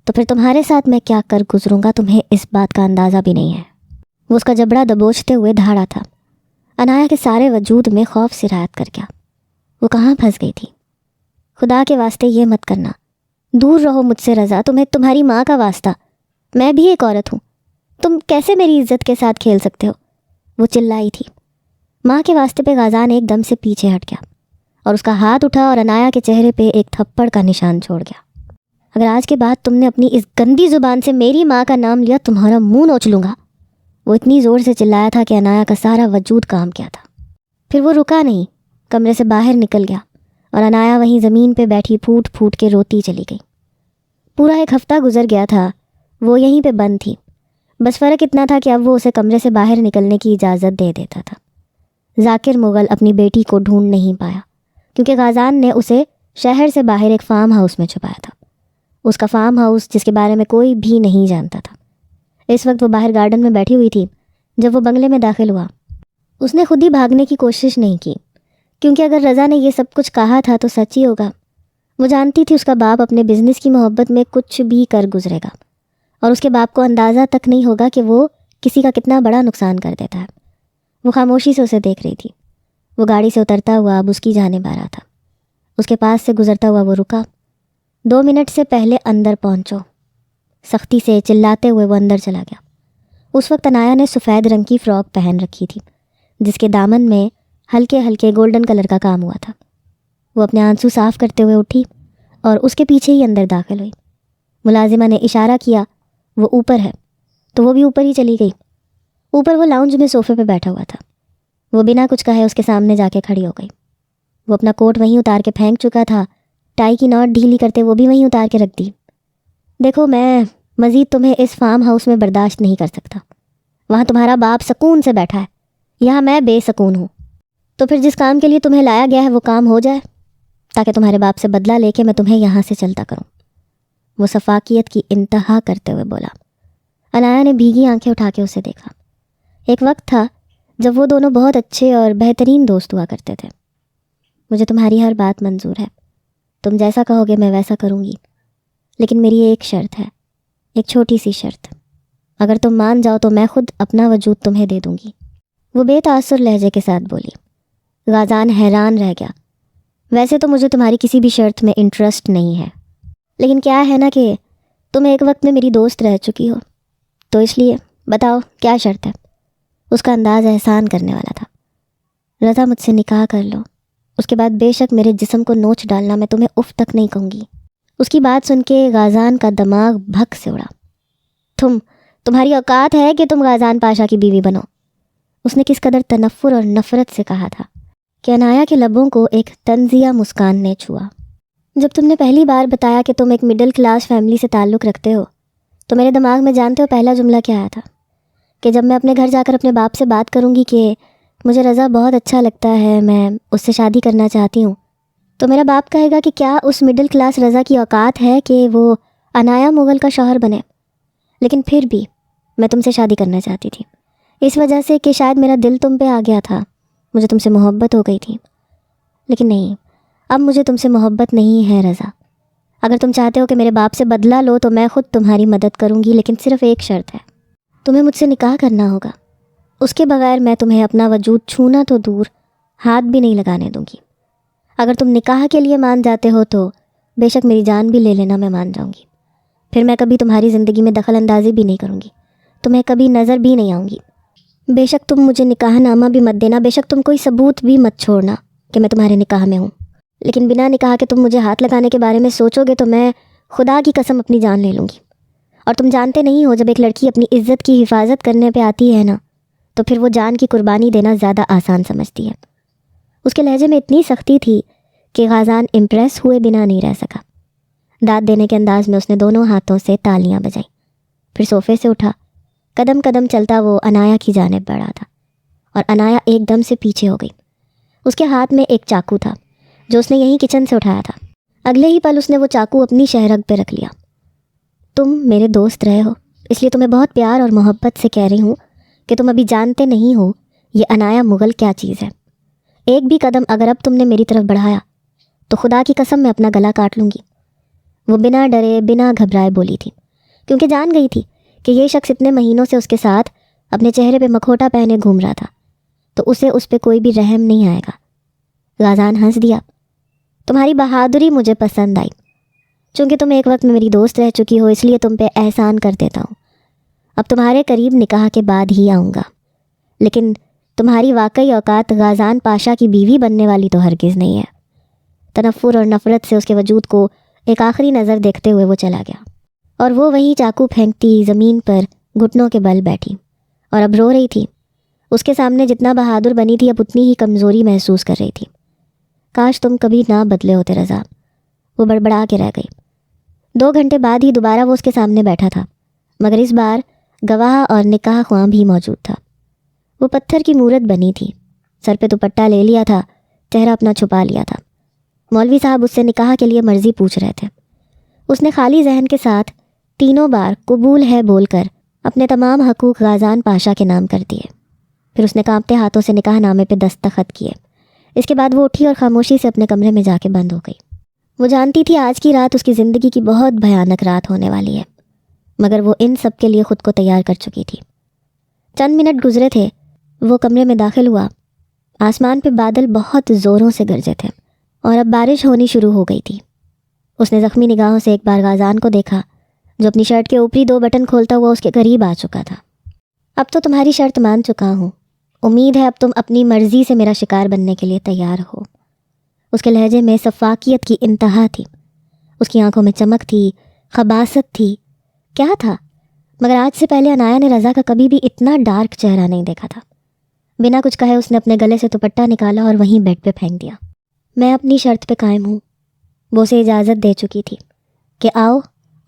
تو پھر تمہارے ساتھ میں کیا کر گزروں گا تمہیں اس بات کا اندازہ بھی نہیں ہے۔ وہ اس کا جبڑا دبوچتے ہوئے دھاڑا تھا۔ انایا کے سارے وجود میں خوف سرایت کر گیا۔ وہ کہاں پھنس گئی تھی؟ خدا کے واسطے یہ مت کرنا، دور رہو مجھ سے رضا، تمہیں تمہاری ماں کا واسطہ، میں بھی ایک عورت ہوں، تم کیسے میری عزت کے ساتھ کھیل سکتے ہو؟ وہ چلائی تھی۔ ماں کے واسطے پہ غازان ایک دم سے پیچھے ہٹ گیا اور اس کا ہاتھ اٹھا اور انایا کے چہرے پہ ایک تھپڑ کا نشان چھوڑ گیا۔ اگر آج کے بعد تم نے اپنی اس گندی زبان سے میری ماں کا نام لیا، تمہارا منہ نوچ لوں گا۔ وہ اتنی زور سے چلایا تھا کہ انایا کا سارا وجود کام کیا تھا۔ پھر وہ رکا نہیں، کمرے سے باہر نکل گیا اور انایا وہیں زمین پہ بیٹھی پھوٹ پھوٹ کے روتی چلی گئی۔ پورا 1 ہفتہ گزر گیا تھا، وہ یہیں پہ بند تھی، بس فرق اتنا تھا کہ اب وہ اسے کمرے سے باہر نکلنے کی اجازت دے دیتا تھا۔ ذاکر مغل اپنی بیٹی کو ڈھونڈ نہیں پایا، کیونکہ غازان نے اسے شہر سے باہر ایک فارم ہاؤس میں چھپایا تھا۔ اس کا فارم ہاؤس جس کے بارے میں کوئی بھی نہیں جانتا تھا۔ اس وقت وہ باہر گارڈن میں بیٹھی ہوئی تھی جب وہ بنگلے میں داخل ہوا۔ اس نے خود ہی بھاگنے کی کوشش نہیں کی، کیونکہ اگر رضا نے یہ سب کچھ کہا تھا تو سچ ہی ہوگا۔ وہ جانتی تھی اس کا باپ اپنے بزنس کی محبت میں کچھ بھی کر گزرے گا، اور اس کے باپ کو اندازہ تک نہیں ہوگا کہ وہ کسی کا کتنا بڑا نقصان کر دیتا ہے۔ وہ خاموشی سے اسے دیکھ رہی تھی۔ وہ گاڑی سے اترتا ہوا اب اس کی جانب آ رہا تھا۔ اس کے پاس سے گزرتا ہوا وہ رکا۔ 2 منٹ سے پہلے اندر پہنچو، سختی سے چلاتے ہوئے وہ اندر چلا گیا۔ اس وقت انایا نے سفید رنگ کی فراک پہن رکھی تھی، جس کے دامن میں ہلکے ہلکے گولڈن کلر کا کام ہوا تھا۔ وہ اپنے آنسو صاف کرتے ہوئے اٹھی اور اس کے پیچھے ہی اندر داخل ہوئی۔ ملازمہ نے اشارہ کیا وہ اوپر ہے، تو وہ بھی اوپر ہی چلی گئی۔ اوپر وہ لاؤنج میں صوفے پہ بیٹھا ہوا تھا۔ وہ بنا کچھ کہے اس کے سامنے جا کے کھڑی ہو گئی۔ وہ اپنا کوٹ وہیں اتار کے پھینک چکا تھا، ٹائی کی نوٹ ڈھیلی کرتے وہ بھی وہیں اتار کے رکھ دی۔ دیکھو، میں مزید تمہیں اس فارم ہاؤس میں برداشت نہیں کر سکتا۔ وہاں تمہارا باپ سکون سے بیٹھا ہے، یہاں میں بے سکون ہوں۔ تو پھر جس کام کے لیے تمہیں لایا گیا ہے وہ کام ہو جائے، تاکہ تمہارے باپ سے بدلہ لے کے میں تمہیں یہاں سے چلتا کروں۔ وہ سفاکیت کی انتہا کرتے ہوئے بولا۔ انایا نے بھیگی آنکھیں اٹھا کے اسے دیکھا۔ ایک وقت تھا جب وہ دونوں بہت اچھے اور بہترین دوست ہوا کرتے تھے۔ مجھے تمہاری ہر بات منظور ہے، تم جیسا کہو گے میں ویسا کروں گی، لیکن میری ایک شرط ہے، ایک چھوٹی سی شرط۔ اگر تم مان جاؤ تو میں خود اپنا وجود تمہیں دے دوں گی۔ وہ بے تاثر لہجے کے ساتھ بولی۔ غازان حیران رہ گیا۔ ویسے تو مجھے تمہاری کسی بھی شرط میں انٹرسٹ نہیں ہے، لیکن کیا ہے نا کہ تم ایک وقت میں میری دوست رہ چکی ہو، تو اس لیے بتاؤ کیا شرط ہے؟ اس کا انداز احسان کرنے والا تھا۔ رضا مجھ سے نکاح کر لو، اس کے بعد بے شک میرے جسم کو نوچ ڈالنا، میں تمہیں اف تک نہیں کہوں گی۔ اس کی بات سن کے غازان کا دماغ بھگ سے اڑا۔ تمہاری اوقات ہے کہ تم غازان پاشا کی بیوی بنو؟ اس نے کس قدر تنفر اور نفرت سے کہا تھا کہ عنایا کے لبوں کو ایک طنزیہ مسکان نے چھوا۔ جب تم نے پہلی بار بتایا کہ تم ایک مڈل کلاس فیملی سے تعلق رکھتے ہو تو میرے دماغ میں جانتے ہو پہلا جملہ کیا آیا تھا؟ کہ جب میں اپنے گھر جا کر اپنے باپ سے بات کروں گی کہ مجھے رضا بہت اچھا لگتا ہے، میں اس سے شادی کرنا چاہتی ہوں، تو میرا باپ کہے گا کہ کیا اس مڈل کلاس رضا کی اوقات ہے کہ وہ عنایا مغل کا شوہر بنے؟ لیکن پھر بھی میں تم سے شادی کرنا چاہتی تھی، اس وجہ سے کہ شاید میرا دل تم پہ آ گیا تھا، مجھے تم سے محبت ہو گئی تھی۔ لیکن نہیں، اب مجھے تم سے محبت نہیں ہے رضا۔ اگر تم چاہتے ہو کہ میرے باپ سے بدلہ لو تو میں خود تمہاری مدد کروں گی، لیکن صرف ایک شرط ہے، تمہیں مجھ سے نکاح کرنا ہوگا۔ اس کے بغیر میں تمہیں اپنا وجود چھونا تو دور، ہاتھ بھی نہیں لگانے دوں گی۔ اگر تم نکاح کے لیے مان جاتے ہو تو بے شک میری جان بھی لے لینا، میں مان جاؤں گی۔ پھر میں کبھی تمہاری زندگی میں دخل اندازی بھی نہیں کروں گی، تمہیں کبھی نظر بھی نہیں آؤں گی۔ بے شک تم مجھے نکاح نامہ بھی مت دینا، بے شک تم کوئی ثبوت بھی مت چھوڑنا کہ میں تمہارے نکاح میں ہوں، لیکن بنا نکاح کے تم مجھے ہاتھ لگانے کے بارے میں سوچو گے تو میں خدا کی قسم اپنی جان لے لوں گی۔ اور تم جانتے نہیں ہو، جب ایک لڑکی اپنی عزت کی حفاظت کرنے پہ آتی ہے نا تو پھر وہ جان کی قربانی دینا زیادہ آسان سمجھتی ہے۔ اس کے لہجے میں اتنی سختی تھی کہ غازان امپریس ہوئے بنا نہیں رہ سکا۔ داد دینے کے انداز میں اس نے دونوں ہاتھوں سے تالیاں بجائیں، پھر صوفے سے اٹھا، قدم قدم چلتا وہ عنایا کی جانب بڑھا تھا، اور عنایا ایک دم سے پیچھے ہو گئی۔ اس کے ہاتھ میں ایک چاقو تھا جو اس نے یہیں کچن سے اٹھایا تھا۔ اگلے ہی پل اس نے وہ چاقو اپنی شہرگ پہ رکھ لیا۔ تم میرے دوست رہے ہو، اس لیے تمہیں بہت پیار اور محبت سے کہہ رہی ہوں کہ تم ابھی جانتے نہیں ہو یہ عنایا مغل کیا چیز ہے۔ ایک بھی قدم اگر اب تم نے میری طرف بڑھایا تو خدا کی قسم میں اپنا گلا کاٹ لوں گی۔ وہ بنا ڈرے بنا گھبرائے بولی تھی، کیونکہ جان گئی تھی کہ یہ شخص اتنے مہینوں سے اس کے ساتھ اپنے چہرے پہ مکھوٹا پہنے گھوم رہا تھا تو اسے اس پہ کوئی بھی رحم نہیں آئے گا۔ غازان ہنس دیا۔ تمہاری بہادری مجھے پسند آئی، چونکہ تم ایک وقت میں میری دوست رہ چکی ہو، اس لیے تم پہ احسان کر دیتا ہوں۔ اب تمہارے قریب نکاح کے بعد ہی آؤں گا، لیکن تمہاری واقعی اوقات غازان پاشا کی بیوی بننے والی تو ہرگز نہیں ہے۔ تنفر اور نفرت سے اس کے وجود کو ایک آخری نظر دیکھتے ہوئے وہ چلا گیا، اور وہ وہیں چاقو پھینکتی زمین پر گھٹنوں کے بل بیٹھی اور اب رو رہی تھی۔ اس کے سامنے جتنا بہادر بنی تھی اب اتنی ہی کمزوری محسوس کر رہی تھی۔ کاش تم کبھی نہ بدلے ہوتے رضا، وہ بڑبڑا کے رہ گئی۔ 2 گھنٹے بعد ہی دوبارہ وہ اس کے سامنے بیٹھا تھا، مگر اس بار گواہ اور نکاح خواں بھی موجود تھا۔ وہ پتھر کی مورت بنی تھی، سر پہ دوپٹہ لے لیا تھا، چہرہ اپنا چھپا لیا تھا۔ مولوی صاحب اس سے نکاح کے لیے مرضی پوچھ رہے تھے۔ اس نے خالی ذہن کے ساتھ 3 بار قبول ہے بول کر اپنے تمام حقوق غازان پاشا کے نام کر دیے۔ پھر اس نے کانپتے ہاتھوں سے نکاح نامے پہ دستخط کیے۔ اس کے بعد وہ اٹھی اور خاموشی سے اپنے کمرے میں جا کے بند ہو گئی۔ وہ جانتی تھی آج کی رات اس کی زندگی کی بہت بھیانک رات ہونے والی ہے، مگر وہ ان سب کے لیے خود کو تیار کر چکی تھی۔ چند منٹ گزرے تھے، وہ کمرے میں داخل ہوا۔ آسمان پہ بادل بہت زوروں سے گرجے تھے اور اب بارش ہونی شروع ہو گئی تھی۔ اس نے زخمی نگاہوں سے ایک بار غازان کو دیکھا جو اپنی شرٹ کے اوپری 2 بٹن کھولتا ہوا اس کے قریب آ چکا تھا۔ اب تو تمہاری شرط مان چکا ہوں، امید ہے اب تم اپنی مرضی سے میرا شکار بننے کے لیے تیار ہو۔ اس کے لہجے میں سفاکیت کی انتہا تھی، اس کی آنکھوں میں چمک تھی، خباثت تھی۔ کیا تھا؟ مگر آج سے پہلے عنایا نے رضا کا کبھی بھی اتنا ڈارک چہرہ نہیں دیکھا تھا۔ بنا کچھ کہے اس نے اپنے گلے سے دوپٹہ نکالا اور وہیں بیڈ پہ پھینک دیا۔ میں اپنی شرط پہ قائم ہوں، وہ اسے اجازت دے چکی تھی کہ آؤ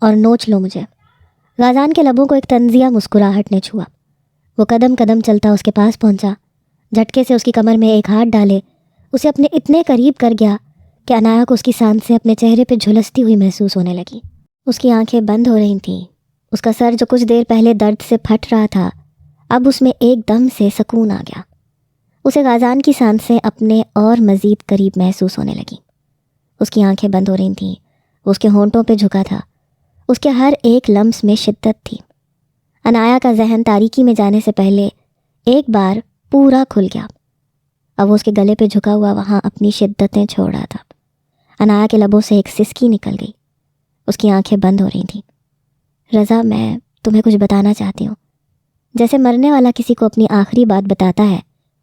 اور نوچ لو مجھے۔ غازان کے لبوں کو ایک طنزیہ مسکراہٹ نے چھوا۔ وہ قدم قدم چلتا اس کے پاس پہنچا، جھٹکے سے اس کی کمر میں ایک ہاتھ ڈالے اسے اپنے اتنے قریب کر گیا کہ عنایا کو اس کی سانسیں اپنے چہرے پہ جھلستی ہوئی محسوس ہونے لگی۔ اس کی آنکھیں بند ہو رہی تھیں، اس کا سر جو کچھ دیر پہلے درد سے پھٹ رہا تھا اب اس میں ایک دم سے سکون آ گیا۔ اسے غازان کی سانسیں اپنے اور مزید قریب محسوس ہونے لگیں۔ اس کی آنکھیں بند ہو رہی تھیں، اس کے ہونٹوں پہ جھکا تھا، اس کے ہر ایک لمس میں شدت تھی۔ عنایا کا ذہن تاریکی میں جانے سے پہلے ایک بار پورا کھل گیا۔ اب وہ اس کے گلے پہ جھکا ہوا وہاں اپنی شدتیں چھوڑ رہا تھا۔ عنایا کے لبوں سے ایک سسکی نکل گئی، اس کی آنکھیں بند ہو رہی تھیں۔ رضا، میں تمہیں کچھ بتانا چاہتی ہوں۔ جیسے مرنے والا کسی کو اپنی آخری بات بتاتا ہے،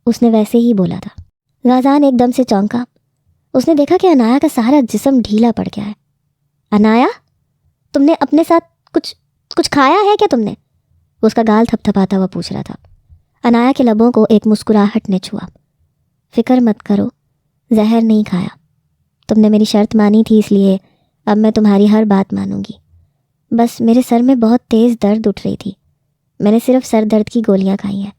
اس نے ویسے ہی بولا تھا۔ غازان ایک دم سے چونکا۔ اس نے دیکھا کہ عنایا کا سارا جسم ڈھیلا پڑ گیا ہے۔ عنایا، تم نے اپنے ساتھ کچھ کھایا ہے کیا تم نے؟ وہ اس کا گال تھپ تھپاتا ہوا پوچھ رہا تھا۔ عنایا کے لبوں کو ایک مسکراہٹ نے چھوا۔ فکر مت کرو، زہر نہیں کھایا۔ تم نے میری شرط مانی تھی، اس لیے اب میں تمہاری ہر بات مانوں گی۔ بس میرے سر میں بہت تیز درد اٹھ رہی تھی، میں نے صرف سر درد کی گولیاں کھائی ہیں۔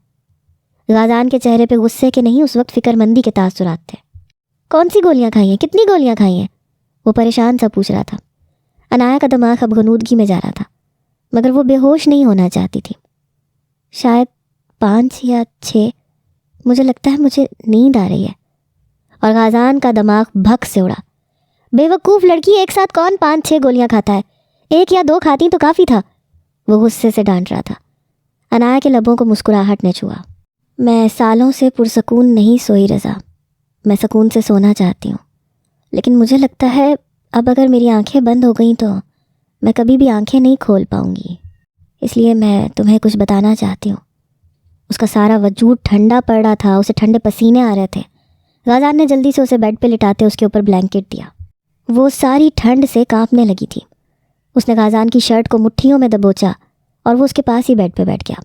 غازان کے چہرے پہ غصے کے نہیں، اس وقت فکر مندی کے تاثرات تھے۔ کون سی گولیاں کھائی ہیں؟ کتنی گولیاں کھائی ہیں؟ وہ پریشان سا پوچھ رہا تھا۔ عنایا کا دماغ اب غنودگی میں جا رہا تھا، مگر وہ بے ہوش نہیں ہونا چاہتی تھی۔ شاید 5 یا 6، مجھے لگتا ہے مجھے نیند آ رہی ہے۔ اور غازان کا دماغ بھگ سے اڑا۔ بے وقوف لڑکی، ایک ساتھ کون 5-6 گولیاں کھاتا ہے؟ 1 یا 2 کھاتی تو کافی تھا، وہ غصے سے ڈانٹ رہا تھا۔ عنایا کے لبوں کو مسکراہٹ نے چھوا۔ میں سالوں سے پرسکون نہیں سوئی رضا، میں سکون سے سونا چاہتی ہوں، لیکن مجھے لگتا ہے اب اگر میری آنکھیں بند ہو گئیں تو میں کبھی بھی آنکھیں نہیں کھول پاؤں گی، اس لیے میں تمہیں کچھ بتانا چاہتی ہوں۔ اس کا سارا وجود ٹھنڈا پڑ رہا تھا، اسے ٹھنڈے پسینے آ رہے تھے۔ غازان نے جلدی سے اسے بیڈ پہ لٹاتے اس کے اوپر بلینکٹ دیا۔ وہ ساری ٹھنڈ سے کانپنے لگی تھی۔ اس نے غازان کی شرٹ کو مٹھیوں میں دبوچا اور وہ اس کے پاس ہی بیڈ پہ بیٹھ گیا۔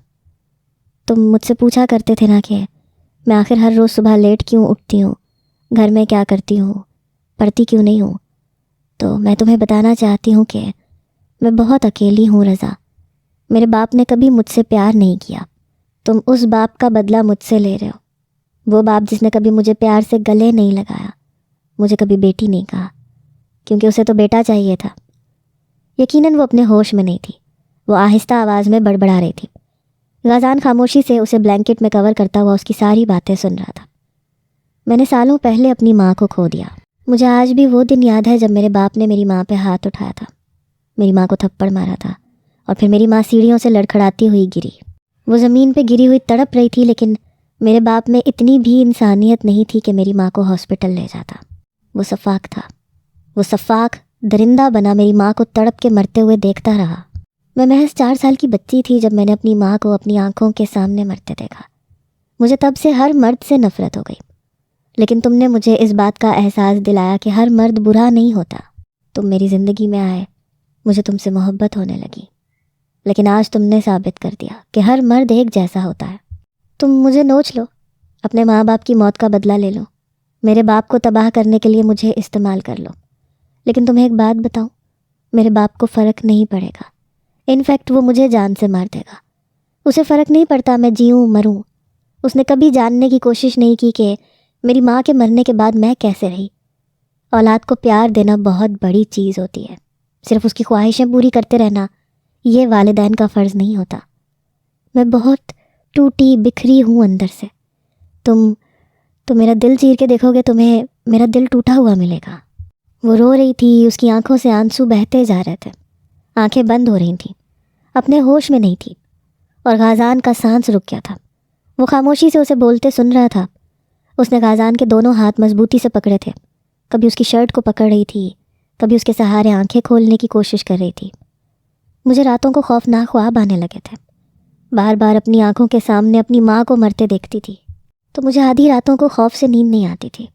تم مجھ سے پوچھا کرتے تھے نا کہ میں آخر ہر روز صبح لیٹ کیوں اٹھتی ہوں، گھر میں کیا کرتی ہوں، پڑھتی کیوں نہیں ہوں، تو میں تمہیں بتانا چاہتی ہوں کہ میں بہت اکیلی ہوں رضا۔ میرے باپ نے کبھی مجھ سے پیار نہیں کیا، تم اس باپ کا بدلہ مجھ سے لے رہے ہو۔ وہ باپ جس نے کبھی مجھے پیار سے گلے نہیں لگایا، مجھے کبھی بیٹی نہیں کہا، کیونکہ اسے تو بیٹا چاہیے تھا۔ یقیناً وہ اپنے ہوش میں نہیں تھی، وہ آہستہ آواز میں بڑبڑا رہی تھی۔ غازان خاموشی سے اسے بلینکٹ میں کور کرتا ہوا اس کی ساری باتیں سن رہا تھا۔ میں نے سالوں پہلے اپنی ماں کو کھو دیا۔ مجھے آج بھی وہ دن یاد ہے جب میرے باپ نے میری ماں پہ ہاتھ اٹھایا تھا، میری ماں کو تھپڑ مارا تھا، اور پھر میری ماں سیڑھیوں سے لڑکھڑاتی ہوئی گری۔ وہ زمین پہ گری ہوئی تڑپ رہی تھی، لیکن میرے باپ میں اتنی بھی انسانیت نہیں تھی کہ میری ماں کو ہاسپٹل لے جاتا۔ وہ سفاک تھا، وہ سفاک درندہ بنا میری ماں کو تڑپ کے مرتے ہوئے دیکھتا رہا۔ میں محض 4 سال کی بچی تھی جب میں نے اپنی ماں کو اپنی آنکھوں کے سامنے مرتے دیکھا۔ مجھے تب سے ہر مرد سے نفرت ہو گئی، لیکن تم نے مجھے اس بات کا احساس دلایا کہ ہر مرد برا نہیں ہوتا۔ تم میری زندگی میں آئے، مجھے تم سے محبت ہونے لگی، لیکن آج تم نے ثابت کر دیا کہ ہر مرد ایک جیسا ہوتا ہے۔ تم مجھے نوچ لو، اپنے ماں باپ کی موت کا بدلہ لے لو، میرے باپ کو تباہ کرنے کے لیے مجھے استعمال کر لو، لیکن تمہیں ایک بات بتاؤں، میرے باپ کو فرق نہیں پڑے گا۔ انفیکٹ وہ مجھے جان سے مار دے گا۔ اسے فرق نہیں پڑتا میں جیوں مروں۔ اس نے کبھی جاننے کی کوشش نہیں کی کہ میری ماں کے مرنے کے بعد میں کیسے رہی۔ اولاد کو پیار دینا بہت بڑی چیز ہوتی ہے، صرف اس کی خواہشیں پوری کرتے رہنا یہ والدین کا فرض نہیں ہوتا۔ میں بہت ٹوٹی بکھری ہوں اندر سے۔ تم میرا دل چیر کے دیکھو گے، تمہیں میرا دل ٹوٹا ہوا ملے گا۔ وہ رو رہی تھی، اس کی آنکھوں سے آنسو بہتے جا رہے تھے، آنکھیں بند ہو رہی تھیں، اپنے ہوش میں نہیں تھی، اور غازان کا سانس رک گیا تھا۔ وہ خاموشی سے اسے بولتے سن رہا تھا۔ اس نے غازان کے دونوں ہاتھ مضبوطی سے پکڑے تھے، کبھی اس کی شرٹ کو پکڑ رہی تھی، کبھی اس کے سہارے آنکھیں کھولنے کی کوشش کر رہی تھی۔ مجھے راتوں کو خوفناک خواب آنے لگے تھے، بار بار اپنی آنکھوں کے سامنے اپنی ماں کو مرتے دیکھتی تھی، تو مجھے آدھی راتوں کو خوف سے نیند نہیں آتی تھی۔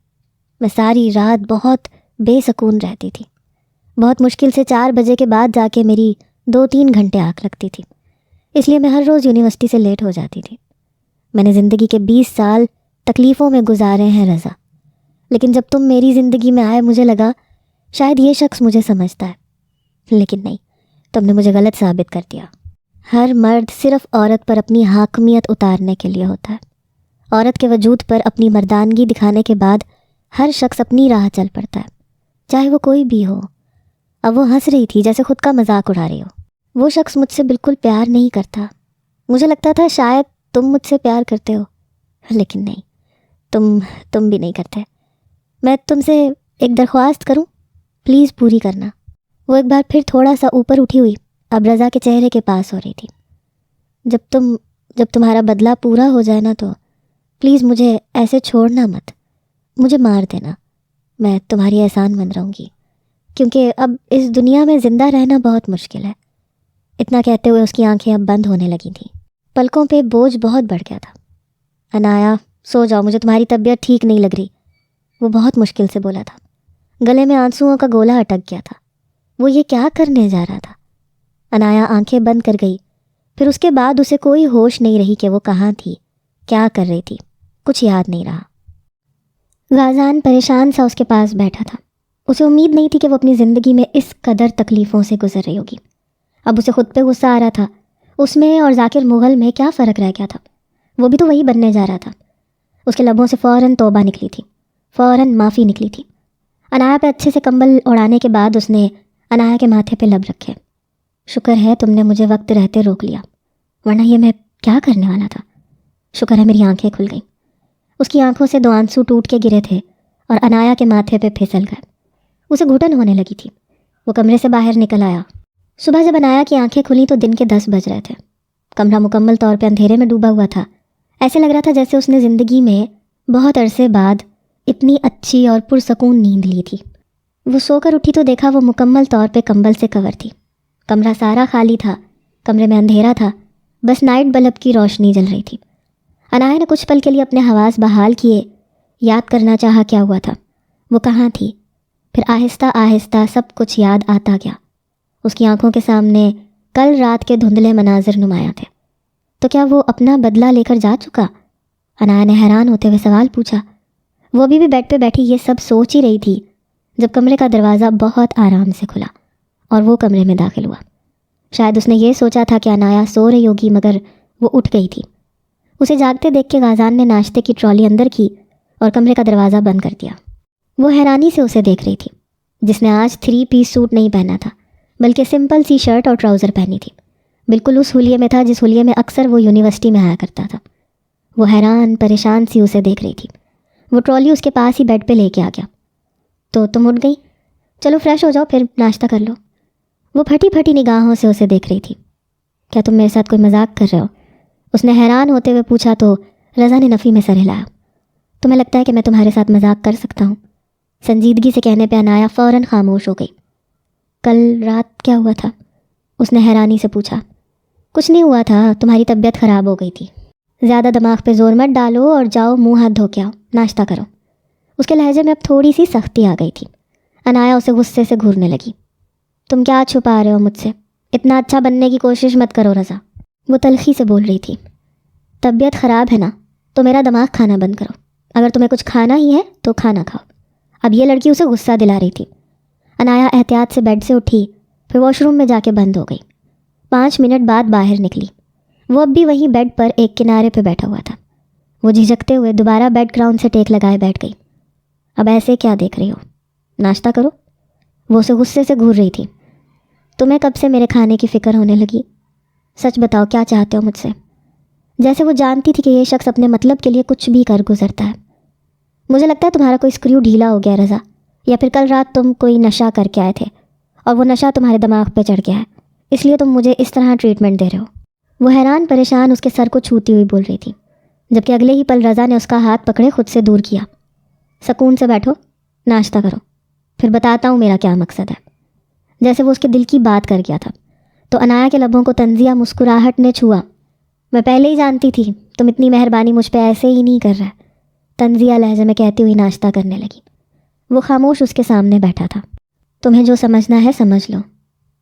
میں ساری رات بہت بے سکون رہتی تھی۔ بہت مشکل سے 4 بجے کے بعد جا کے میری 2-3 گھنٹے آنکھ لگتی تھی، اس لیے میں ہر روز یونیورسٹی سے لیٹ ہو جاتی تھی۔ میں نے زندگی کے 20 سال تکلیفوں میں گزارے ہیں رضا، لیکن جب تم میری زندگی میں آئے مجھے لگا شاید یہ شخص مجھے سمجھتا ہے، لیکن نہیں، تم نے مجھے غلط ثابت کر دیا۔ ہر مرد صرف عورت پر اپنی حاکمیت اتارنے کے لیے ہوتا ہے۔ عورت کے وجود پر اپنی مردانگی دکھانے کے بعد ہر شخص اپنی راہ چل پڑتا ہے، چاہے وہ کوئی بھی ہو۔ اب وہ ہنس رہی تھی جیسے خود کا مذاق اڑا رہی ہو۔ وہ شخص مجھ سے بالکل پیار نہیں کرتا۔ مجھے لگتا تھا شاید تم مجھ سے پیار کرتے ہو، لیکن نہیں، تم بھی نہیں کرتے۔ میں تم سے ایک درخواست کروں، پلیز پوری کرنا۔ وہ ایک بار پھر تھوڑا سا اوپر اٹھی ہوئی، اب رضا کے چہرے کے پاس ہو رہی تھی۔ جب تمہارا بدلہ پورا ہو جائے نا تو پلیز مجھے ایسے چھوڑنا مت، مجھے مار دینا، میں تمہاری احسان مند رہوں گی، کیونکہ اب اس دنیا میں زندہ رہنا بہت مشکل ہے۔ اتنا کہتے ہوئے اس کی آنکھیں اب بند ہونے لگی تھیں۔ پلکوں پہ بوجھ بہت بڑھ گیا تھا۔ انایا سو جاؤ، مجھے تمہاری طبیعت ٹھیک نہیں لگ رہی، وہ بہت مشکل سے بولا تھا۔ گلے میں آنسوؤں کا گولا اٹک گیا تھا۔ وہ یہ کیا کرنے جا رہا تھا؟ انایا آنکھیں بند کر گئی۔ پھر اس کے بعد اسے کوئی ہوش نہیں رہی کہ وہ کہاں تھی، کیا کر رہی تھی، کچھ یاد نہیں رہا۔ غازان پریشان سا اس کے پاس بیٹھا تھا۔ اسے امید نہیں تھی کہ وہ اپنی زندگی میں اس قدر تکلیفوں سے گزر رہی ہوگی۔ اب اسے خود پہ غصہ آ رہا تھا۔ اس میں اور ذاکر مغل میں کیا فرق رہ گیا تھا؟ وہ بھی تو وہی بننے جا رہا تھا۔ اس کے لبوں سے فوراً توبہ نکلی تھی، فوراً معافی نکلی تھی۔ انایا پہ اچھے سے کمبل اڑانے کے بعد اس نے انایا کے ماتھے پہ لب رکھے۔ شکر ہے تم نے مجھے وقت رہتے روک لیا، ورنہ یہ میں کیا کرنے والا تھا۔ شکر ہے میری آنکھیں کھل گئیں۔ اس کی آنکھوں سے 2 آنسو ٹوٹ کے گرے تھے اور انایا کے ماتھے پہ پھسل گئے۔ اسے گھٹن ہونے لگی تھی۔ وہ کمرے سے باہر نکل آیا۔ صبح جب انایا کی آنکھیں کھلیں تو دن کے 10 بج رہے تھے۔ کمرہ مکمل طور پہ اندھیرے میں ڈوبا ہوا تھا۔ ایسے لگ رہا تھا جیسے اس نے زندگی میں بہت عرصے بعد اتنی اچھی اور پرسکون نیند لی تھی۔ وہ سو کر اٹھی تو دیکھا وہ مکمل طور پہ کمبل سے کور تھی۔ کمرہ سارا خالی تھا، کمرے میں اندھیرا تھا، بس نائٹ بلب کی روشنی جل رہی تھی۔ انایا نے کچھ پل کے لیے اپنے حواس بحال کیے، یاد کرنا چاہا کیا ہوا تھا، وہ کہاں تھی۔ پھر آہستہ آہستہ سب کچھ یاد آتا گیا۔ اس کی آنکھوں کے سامنے کل رات کے دھندلے مناظر نمایاں تھے۔ تو کیا وہ اپنا بدلہ لے کر جا چکا؟ انایا نے حیران ہوتے ہوئے سوال پوچھا۔ وہ ابھی بھی بیڈ پہ بیٹھی یہ سب سوچ ہی رہی تھی جب کمرے کا دروازہ بہت آرام سے کھلا اور وہ کمرے میں داخل ہوا۔ شاید اس نے یہ سوچا تھا کہ انایا سو رہی ہوگی، مگر وہ اٹھ گئی تھی۔ اسے جاگتے دیکھ کے غازان نے ناشتے کی ٹرالی اندر کی اور کمرے کا دروازہ بند کر دیا۔ وہ حیرانی سے اسے دیکھ رہی تھی، جس نے آج 3 پیس سوٹ نہیں پہنا تھا بلکہ سمپل سی شرٹ اور ٹراؤزر پہنی تھی۔ بالکل اس حلیے میں تھا جس حلیے میں اکثر وہ یونیورسٹی میں آیا کرتا تھا۔ وہ حیران پریشان سی اسے دیکھ رہی تھی۔ وہ ٹرالی اس کے پاس ہی بیڈ پہ لے کے آ گیا۔ تو تم اٹھ گئی؟ چلو فریش ہو جاؤ پھر ناشتہ کر لو۔ وہ پھٹی پھٹی نگاہوں سے اسے دیکھ رہی تھی۔ کیا تم میرے ساتھ کوئی مذاق کر رہے ہو؟ اس نے حیران ہوتے ہوئے پوچھا تو رضا نے نفی میں سر ہلایا۔ تمہیں لگتا ہے کہ میں تمہارے ساتھ مذاق کر سکتا ہوں؟ سنجیدگی سے کہنے پہ انایا فوراً خاموش ہو گئی۔ کل رات کیا ہوا تھا؟ اس نے حیرانی سے پوچھا۔ کچھ نہیں ہوا تھا، تمہاری طبیعت خراب ہو گئی تھی۔ زیادہ دماغ پہ زور مت ڈالو اور جاؤ منہ ہاتھ دھو کے آؤ، ناشتہ کرو۔ اس کے لہجے میں اب تھوڑی سی سختی آ گئی تھی۔ انایا اسے غصے سے گھورنے لگی۔ تم کیا چھپا رہے ہو مجھ سے؟ اتنا اچھا بننے کی کوشش مت کرو رضا، وہ تلخی سے بول رہی تھی۔ طبیعت خراب ہے نا تو میرا دماغ کھانا بند کرو، اگر تمہیں کچھ کھانا ہی ہے تو کھانا کھاؤ۔ اب یہ لڑکی اسے غصہ دلا رہی تھی۔ انایا احتیاط سے بیڈ سے اٹھی، پھر واش روم میں جا کے بند ہو گئی۔ 5 منٹ بعد باہر نکلی۔ وہ اب بھی وہیں بیڈ پر ایک کنارے پہ بیٹھا ہوا تھا۔ وہ جھجکتے ہوئے دوبارہ بیڈ گراؤنڈ سے ٹیک لگائے بیٹھ گئی۔ اب ایسے کیا دیکھ رہی ہو؟ ناشتہ کرو، وہ اسے غصے سے گھور رہی تھی۔ تمہیں کب سے میرے کھانے کی فکر ہونے لگی؟ سچ بتاؤ کیا چاہتے ہو مجھ سے؟ جیسے وہ جانتی تھی کہ یہ شخص اپنے مطلب کے لیے کچھ بھی کر گزرتا ہے۔ مجھے لگتا ہے تمہارا کوئی اسکریو ڈھیلا ہو گیا رضا، یا پھر کل رات تم کوئی نشہ کر کے آئے تھے اور وہ نشہ تمہارے دماغ پہ چڑھ گیا ہے، اس لیے تم مجھے اس طرح ٹریٹمنٹ دے رہے ہو۔ وہ حیران پریشان اس کے سر کو چھوتی ہوئی بول رہی تھی، جبکہ اگلے ہی پل رضا نے اس کا ہاتھ پکڑے خود سے دور کیا۔ سکون سے بیٹھو، ناشتہ کرو، پھر بتاتا ہوں میرا کیا مقصد ہے۔ جیسے وہ اس کے دل کی بات کر گیا تھا تو انایا کے لبوں کو طنزیہ مسکراہٹ نے چھوا۔ میں پہلے ہی جانتی تھی تم اتنی مہربانی مجھ پہ ایسے ہی نہیں کر رہا، طنزیہ لہجے میں کہتی ہوئی ناشتہ کرنے لگی۔ وہ خاموش اس کے سامنے بیٹھا تھا۔ تمہیں جو سمجھنا ہے سمجھ لو،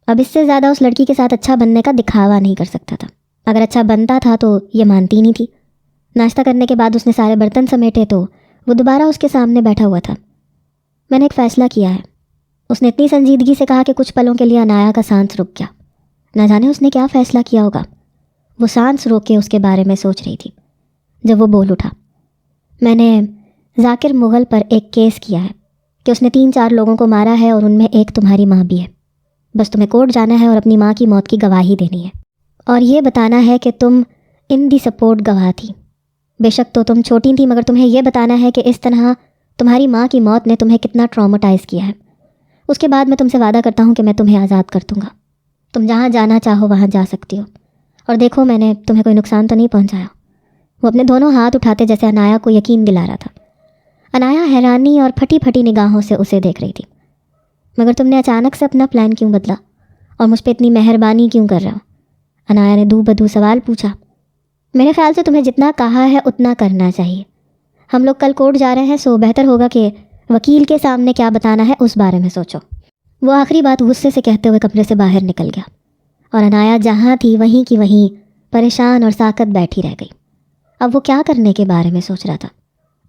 اب اس سے زیادہ اس لڑکی کے ساتھ اچھا بننے کا دکھاوا نہیں کر سکتا تھا۔ اگر اچھا بنتا تھا تو یہ مانتی نہیں تھی۔ ناشتہ کرنے کے بعد اس نے سارے برتن سمیٹے تو وہ دوبارہ اس کے سامنے بیٹھا ہوا تھا۔ میں نے ایک فیصلہ کیا ہے، اس نے اتنی سنجیدگی سے کہا کہ کچھ پلوں کے لیے انایا کا سانس رک گیا۔ نہ جانے اس نے کیا فیصلہ کیا ہوگا۔ وہ سانس روک کے اس کے بارے میں سوچ رہی تھی جب وہ بول اٹھا۔ میں نے ذاکر مغل پر ایک کیس کیا ہے کہ اس نے 3-4 لوگوں کو مارا ہے اور ان میں ایک تمہاری ماں بھی ہے۔ بس تمہیں کورٹ جانا ہے اور اپنی ماں کی موت کی گواہی دینی ہے اور یہ بتانا ہے کہ تم ان دی سپورٹ گواہ تھی۔ بے شک تو تم چھوٹی تھی، مگر تمہیں یہ بتانا ہے کہ اس طرح تمہاری ماں کی موت نے تمہیں کتنا ٹرامیٹائز کیا ہے۔ اس کے بعد میں تم سے وعدہ کرتا ہوں کہ میں تمہیں آزاد کر دوں گا، تم جہاں جانا چاہو وہاں جا سکتی ہو، اور دیکھو میں نے تمہیں کوئی نقصان تو نہیں پہنچایا۔ وہ اپنے دونوں ہاتھ اٹھاتے جیسے انایا کو یقین دلا رہا تھا۔ انایا حیرانی اور پھٹی پھٹی نگاہوں سے اسے دیکھ رہی تھی۔ مگر تم نے اچانک سے اپنا پلان کیوں بدلا اور مجھ پہ اتنی مہربانی کیوں کر رہا ہو؟ انایا نے دو بدو سوال پوچھا۔ میرے خیال سے تمہیں جتنا کہا ہے اتنا کرنا چاہیے. ہم لوگ کل کورٹ جا رہے ہیں، سو بہتر ہوگا کہ وکیل کے سامنے کیا بتانا ہے اس بارے میں سوچو. وہ آخری بات غصے سے کہتے ہوئے کمرے سے باہر نکل گیا اور عنایا جہاں تھی وہیں کی وہیں پریشان اور ساکت بیٹھی رہ گئی. اب وہ کیا کرنے کے بارے میں سوچ رہا تھا؟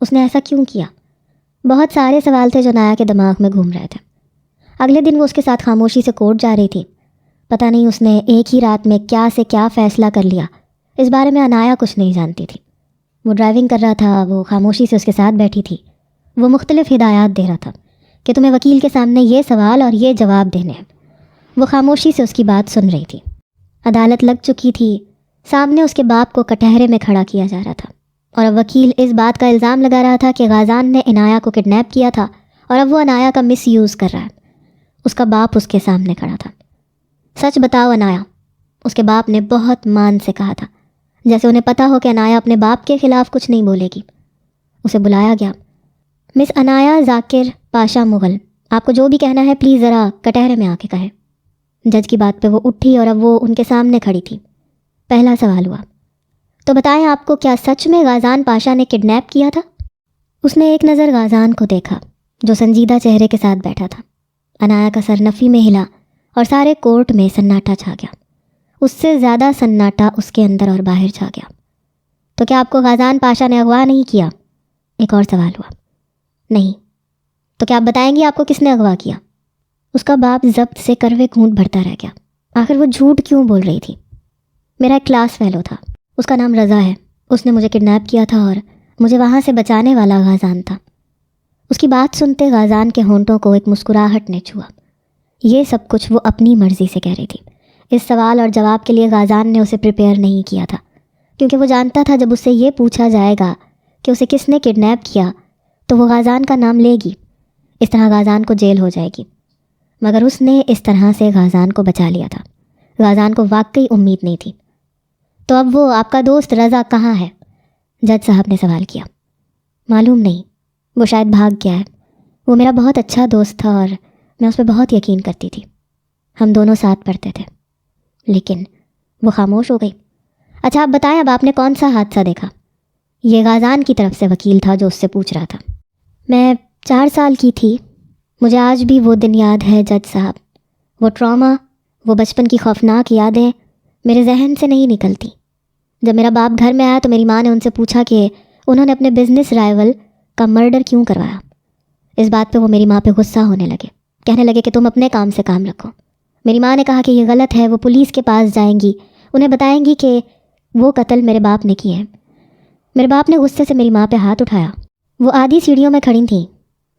اس نے ایسا کیوں کیا؟ بہت سارے سوال تھے جو عنایا کے دماغ میں گھوم رہے تھے. اگلے دن وہ اس کے ساتھ خاموشی سے کورٹ جا رہی تھی. پتہ نہیں اس نے ایک ہی رات میں کیا سے کیا فیصلہ کر لیا، اس بارے میں عنایا کچھ نہیں جانتی تھی. وہ ڈرائیونگ کر رہا تھا، وہ خاموشی سے اس کے ساتھ بیٹھی تھی. وہ مختلف ہدایات دے رہا تھا کہ تمہیں وکیل کے سامنے یہ سوال اور یہ جواب دینے ہیں. وہ خاموشی سے اس کی بات سن رہی تھی. عدالت لگ چکی تھی. سامنے اس کے باپ کو کٹہرے میں کھڑا کیا جا رہا تھا اور اب وکیل اس بات کا الزام لگا رہا تھا کہ غازان نے عنایا کو کڈنیپ کیا تھا اور اب وہ عنایا کا مس یوز کر رہا ہے. اس کا باپ اس کے سامنے کھڑا تھا. سچ بتاؤ عنایا، اس کے باپ نے بہت مان سے کہا تھا، جیسے انہیں پتہ ہو کہ عنایا اپنے باپ کے خلاف کچھ نہیں بولے گی. اسے بلایا گیا. مس عنایا ذاکر پاشا مغل، آپ کو جو بھی کہنا ہے پلیز ذرا کٹہرے میں آ کے کہیں. جج کی بات پہ وہ اٹھی اور اب وہ ان کے سامنے کھڑی تھی. پہلا سوال ہوا، تو بتائیں آپ کو کیا سچ میں غازان پاشا نے کڈنیپ کیا تھا؟ اس نے ایک نظر غازان کو دیکھا جو سنجیدہ چہرے کے ساتھ بیٹھا تھا. عنایا کا سر نفی میں ہلا اور سارے کورٹ میں سناٹا چھا گیا. اس سے زیادہ سناٹا اس کے اندر اور باہر چھا گیا. تو کیا آپ کو غازان پاشا نے اغوا نہیں کیا؟ ایک اور سوال ہوا. نہیں. تو کیا آپ بتائیں گی آپ کو کس نے اغوا کیا؟ اس کا باپ ضبط سے کروے گھونٹ بھرتا رہ گیا. آخر وہ جھوٹ کیوں بول رہی تھی؟ میرا ایک کلاس فیلو تھا، اس کا نام رضا ہے. اس نے مجھے کڈنیپ کیا تھا اور مجھے وہاں سے بچانے والا غازان تھا. اس کی بات سنتے غازان کے ہونٹوں کو ایک مسکراہٹ نے چھوا. یہ سب کچھ وہ اپنی مرضی سے کہہ رہی تھی. اس سوال اور جواب کے لیے غازان نے اسے پریپیئر نہیں کیا تھا، کیونکہ وہ جانتا تھا جب اس سے یہ پوچھا جائے گا کہ اسے کس نے کڈنیپ کیا تو وہ غازان کا نام لے گی. اس طرح غازان کو جیل ہو جائے گی. مگر اس نے اس طرح سے غازان کو بچا لیا تھا. غازان کو واقعی امید نہیں تھی. تو اب وہ آپ کا دوست رضا کہاں ہے؟ جج صاحب نے سوال کیا. معلوم نہیں، وہ شاید بھاگ گیا ہے. وہ میرا بہت اچھا دوست تھا اور میں اس پہ بہت یقین کرتی تھی. ہم دونوں ساتھ پڑھتے تھے. لیکن وہ خاموش ہو گئی. اچھا آپ بتائیں، اب آپ نے کون سا حادثہ دیکھا؟ یہ غازان کی طرف سے وکیل تھا جو اس سے پوچھ رہا تھا. میں 4 سال کی تھی. مجھے آج بھی وہ دن یاد ہے جج صاحب. وہ ٹراما، وہ بچپن کی خوفناک یادیں میرے ذہن سے نہیں نکلتی. جب میرا باپ گھر میں آیا تو میری ماں نے ان سے پوچھا کہ انہوں نے اپنے بزنس رائیول کا مرڈر کیوں کروایا. اس بات پہ وہ میری ماں پہ غصہ ہونے لگے. کہنے لگے کہ تم اپنے کام سے کام رکھو. میری ماں نے کہا کہ یہ غلط ہے. وہ پولیس کے پاس جائیں گی، انہیں بتائیں گی کہ وہ قتل میرے باپ نے کیے ہیں. میرے باپ نے غصے سے میری ماں پہ ہاتھ اٹھایا. وہ آدھی سیڑھیوں میں کھڑی تھیں.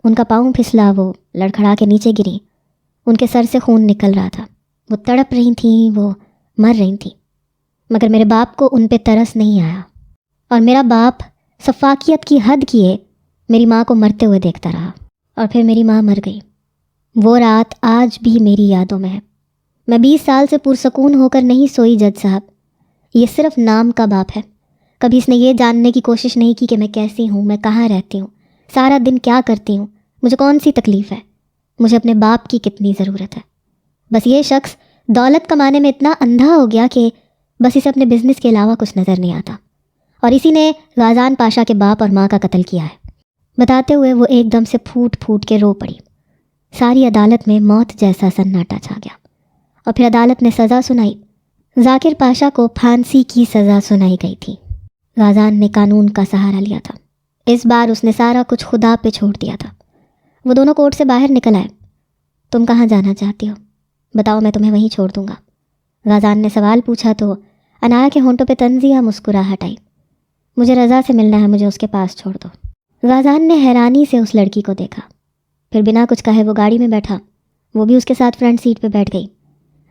ان کا پاؤں پھسلا، وہ لڑکھڑا کے نیچے گری. ان کے سر سے خون نکل رہا تھا. وہ تڑپ رہی تھیں، وہ مر رہی تھیں. مگر میرے باپ کو ان پہ ترس نہیں آیا اور میرا باپ سفاکیت کی حد کیے میری ماں کو مرتے ہوئے دیکھتا رہا. اور پھر میری ماں مر گئی. وہ رات آج بھی میری یادوں میں ہے. میں 20 سال سے پرسکون ہو کر نہیں سوئی جج صاحب. یہ صرف نام کا باپ ہے. کبھی اس نے یہ جاننے کی کوشش نہیں کی کہ میں کیسی ہوں، میں کہاں رہتی ہوں، سارا دن کیا کرتی ہوں، مجھے کون سی تکلیف ہے، مجھے اپنے باپ کی کتنی ضرورت ہے. بس یہ شخص دولت کمانے میں اتنا اندھا ہو گیا کہ بس اسے اپنے بزنس کے علاوہ کچھ نظر نہیں آتا. اور اسی نے غازان پاشا کے باپ اور ماں کا قتل کیا ہے. بتاتے ہوئے وہ ایک دم سے پھوٹ پھوٹ کے رو پڑی. ساری عدالت میں موت جیسا سناٹا چھا گیا. اور پھر عدالت نے سزا سنائی. ذاکر پاشا کو پھانسی کی سزا سنائی گئی تھی. غازان نے قانون کا سہارا لیا تھا. اس بار اس نے سارا کچھ خدا پہ چھوڑ دیا تھا. وہ دونوں کورٹ سے باہر نکل آئے. تم کہاں جانا چاہتی ہو؟ بتاؤ، میں تمہیں وہیں چھوڑ دوں گا. غازان نے سوال پوچھا تو عنایا کے ہونٹوں پہ طنزیہ مسکراہٹ آئی. مجھے رضا سے ملنا ہے، مجھے اس کے پاس چھوڑ دو. غازان نے حیرانی سے اس لڑکی کو دیکھا. پھر بنا کچھ کہے وہ گاڑی میں بیٹھا. وہ بھی اس کے ساتھ فرنٹ سیٹ پہ بیٹھ گئی.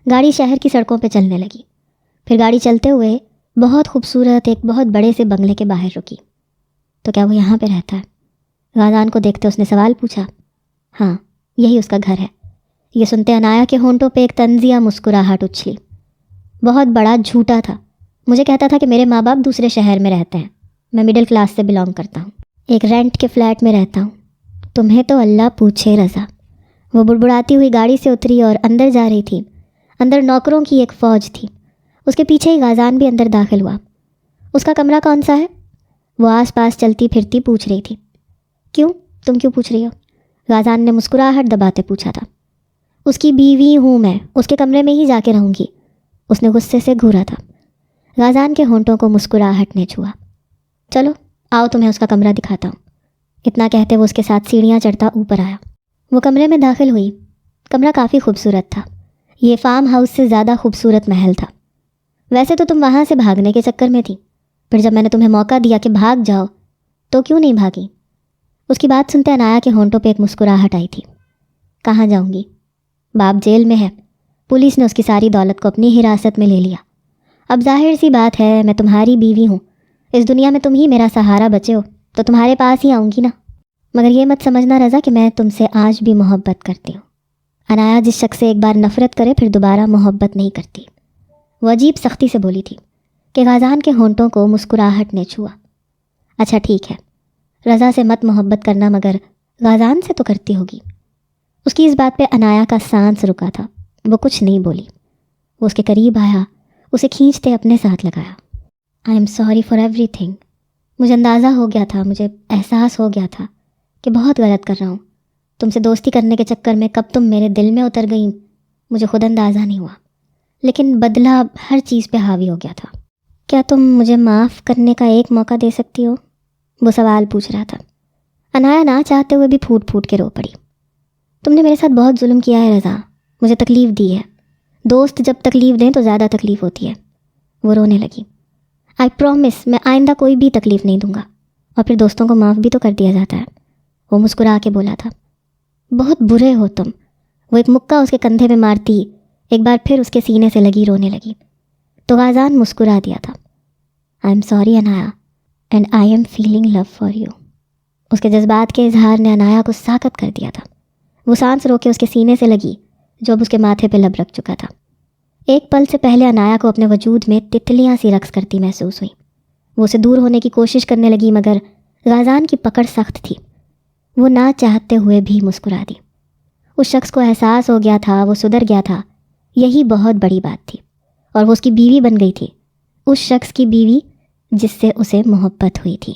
گاڑی شہر کی سڑکوں پہ چلنے لگی. پھر گاڑی چلتے ہوئے بہت خوبصورت ایک بہت بڑے سے بنگلے کے باہر رکی. تو کیا وہ یہاں پہ رہتا ہے؟ غازان کو دیکھتے اس نے سوال پوچھا. ہاں، یہی اس کا گھر ہے. یہ سنتے عنایا کے ہونٹوں پہ ایک طنزیہ مسکراہٹ اچھلی. بہت بڑا جھوٹا تھا. مجھے کہتا تھا کہ میرے ماں باپ دوسرے شہر میں رہتے ہیں. میں مڈل کلاس سے بلانگ کرتا ہوں. ایک رینٹ کے فلیٹ میں رہتا ہوں. تمہیں تو اللہ پوچھے رضا. وہ بڑبڑاتی ہوئی گاڑی سے اتری اور اندر جا رہی تھی. اندر نوکروں کی ایک فوج تھی. اس کے پیچھے ہی غازان بھی اندر داخل ہوا. اس کا کمرہ کون سا ہے؟ وہ آس پاس چلتی پھرتی پوچھ رہی تھی۔ کیوں؟ تم کیوں پوچھ رہی ہو؟ غازان نے مسکراہٹ دباتے پوچھا تھا۔ اس کی بیوی ہوں میں، اس کے کمرے میں ہی جا کے رہوں گی۔ اس نے غصے سے گھورا تھا۔ غازان کے ہونٹوں کو مسکراہٹ نے چھوا۔ چلو آؤ تمہیں اس کا کمرہ دکھاتا ہوں۔ اتنا کہتے وہ اس کے ساتھ سیڑھیاں چڑھتا اوپر آیا۔ وہ کمرے میں داخل ہوئی۔ کمرہ کافی خوبصورت تھا۔ یہ فارم ہاؤس سے زیادہ خوبصورت محل تھا۔ ویسے تو تم وہاں سے بھاگنے کے چکر میں تھی، پھر جب میں نے تمہیں موقع دیا کہ بھاگ جاؤ تو کیوں نہیں بھاگی؟ اس کی بات سنتے عنایا کے ہونٹوں پہ ایک مسکراہٹ آئی تھی۔ کہاں جاؤں گی؟ باپ جیل میں ہے، پولیس نے اس کی ساری دولت کو اپنی حراست میں لے لیا۔ اب ظاہر سی بات ہے میں تمہاری بیوی ہوں، اس دنیا میں تم ہی میرا سہارا بچے ہو تو تمہارے پاس ہی آؤں گی نا۔ مگر یہ مت سمجھنا رضا کہ میں تم سے آج بھی محبت کرتی ہوں۔ عنایا جس شخص سے ایک بار نفرت کرے پھر دوبارہ محبت نہیں کرتی۔ وہ عجیب سختی سے بولی تھی کہ غازان کے ہونٹوں کو مسکراہٹ نے چھوا۔ اچھا ٹھیک ہے، رضا سے مت محبت کرنا مگر غازان سے تو کرتی ہوگی۔ اس کی اس بات پہ عنایا کا سانس رکا تھا۔ وہ کچھ نہیں بولی۔ وہ اس کے قریب آیا، اسے کھینچتے اپنے ساتھ لگایا۔ آئی am sorry for every thing. مجھے اندازہ ہو گیا تھا، مجھے احساس ہو گیا تھا کہ بہت غلط کر رہا ہوں۔ تم سے دوستی کرنے کے چکر میں کب تم میرے دل میں اتر گئیں مجھے خود اندازہ نہیں ہوا، لیکن بدلہ ہر چیز پہ حاوی ہو گیا تھا۔ کیا تم مجھے معاف کرنے کا ایک موقع دے سکتی ہو؟ وہ سوال پوچھ رہا تھا۔ عنایا نہ چاہتے ہوئے بھی پھوٹ پھوٹ کے رو پڑی۔ تم نے میرے ساتھ بہت ظلم کیا ہے رضا، مجھے تکلیف دی ہے۔ دوست جب تکلیف دیں تو زیادہ تکلیف ہوتی ہے۔ وہ رونے لگی۔ آئی پرومس میں آئندہ کوئی بھی تکلیف نہیں دوں گا، اور پھر دوستوں کو معاف بھی تو کر دیا جاتا ہے۔ وہ مسکرا کے بولا تھا۔ بہت برے ہو تم۔ وہ ایک مکہ اس کے کندھے پہ مارتی ایک بار پھر اس کے سینے سے لگی رونے لگی تو غازان مسکرا دیا تھا۔ I am sorry Inaya and I am feeling love for you. اس کے جذبات کے اظہار نے عنایا کو ساکت کر دیا تھا۔ وہ سانس رو کے اس کے سینے سے لگی جو اب اس کے ماتھے پہ لب رکھ چکا تھا۔ ایک پل سے پہلے عنایا کو اپنے وجود میں تتلیاں سی رقص کرتی محسوس ہوئی۔ وہ اسے دور ہونے کی کوشش کرنے لگی مگر غازان کی پکڑ سخت تھی۔ وہ نہ چاہتے ہوئے بھی مسکرا دی۔ اس شخص کو احساس ہو گیا تھا وہ سدھر گیا تھا، یہی بہت بڑی بات تھی، اور وہ اس کی بیوی بن گئی تھی، اس شخص کی بیوی جس سے اسے محبت ہوئی تھی۔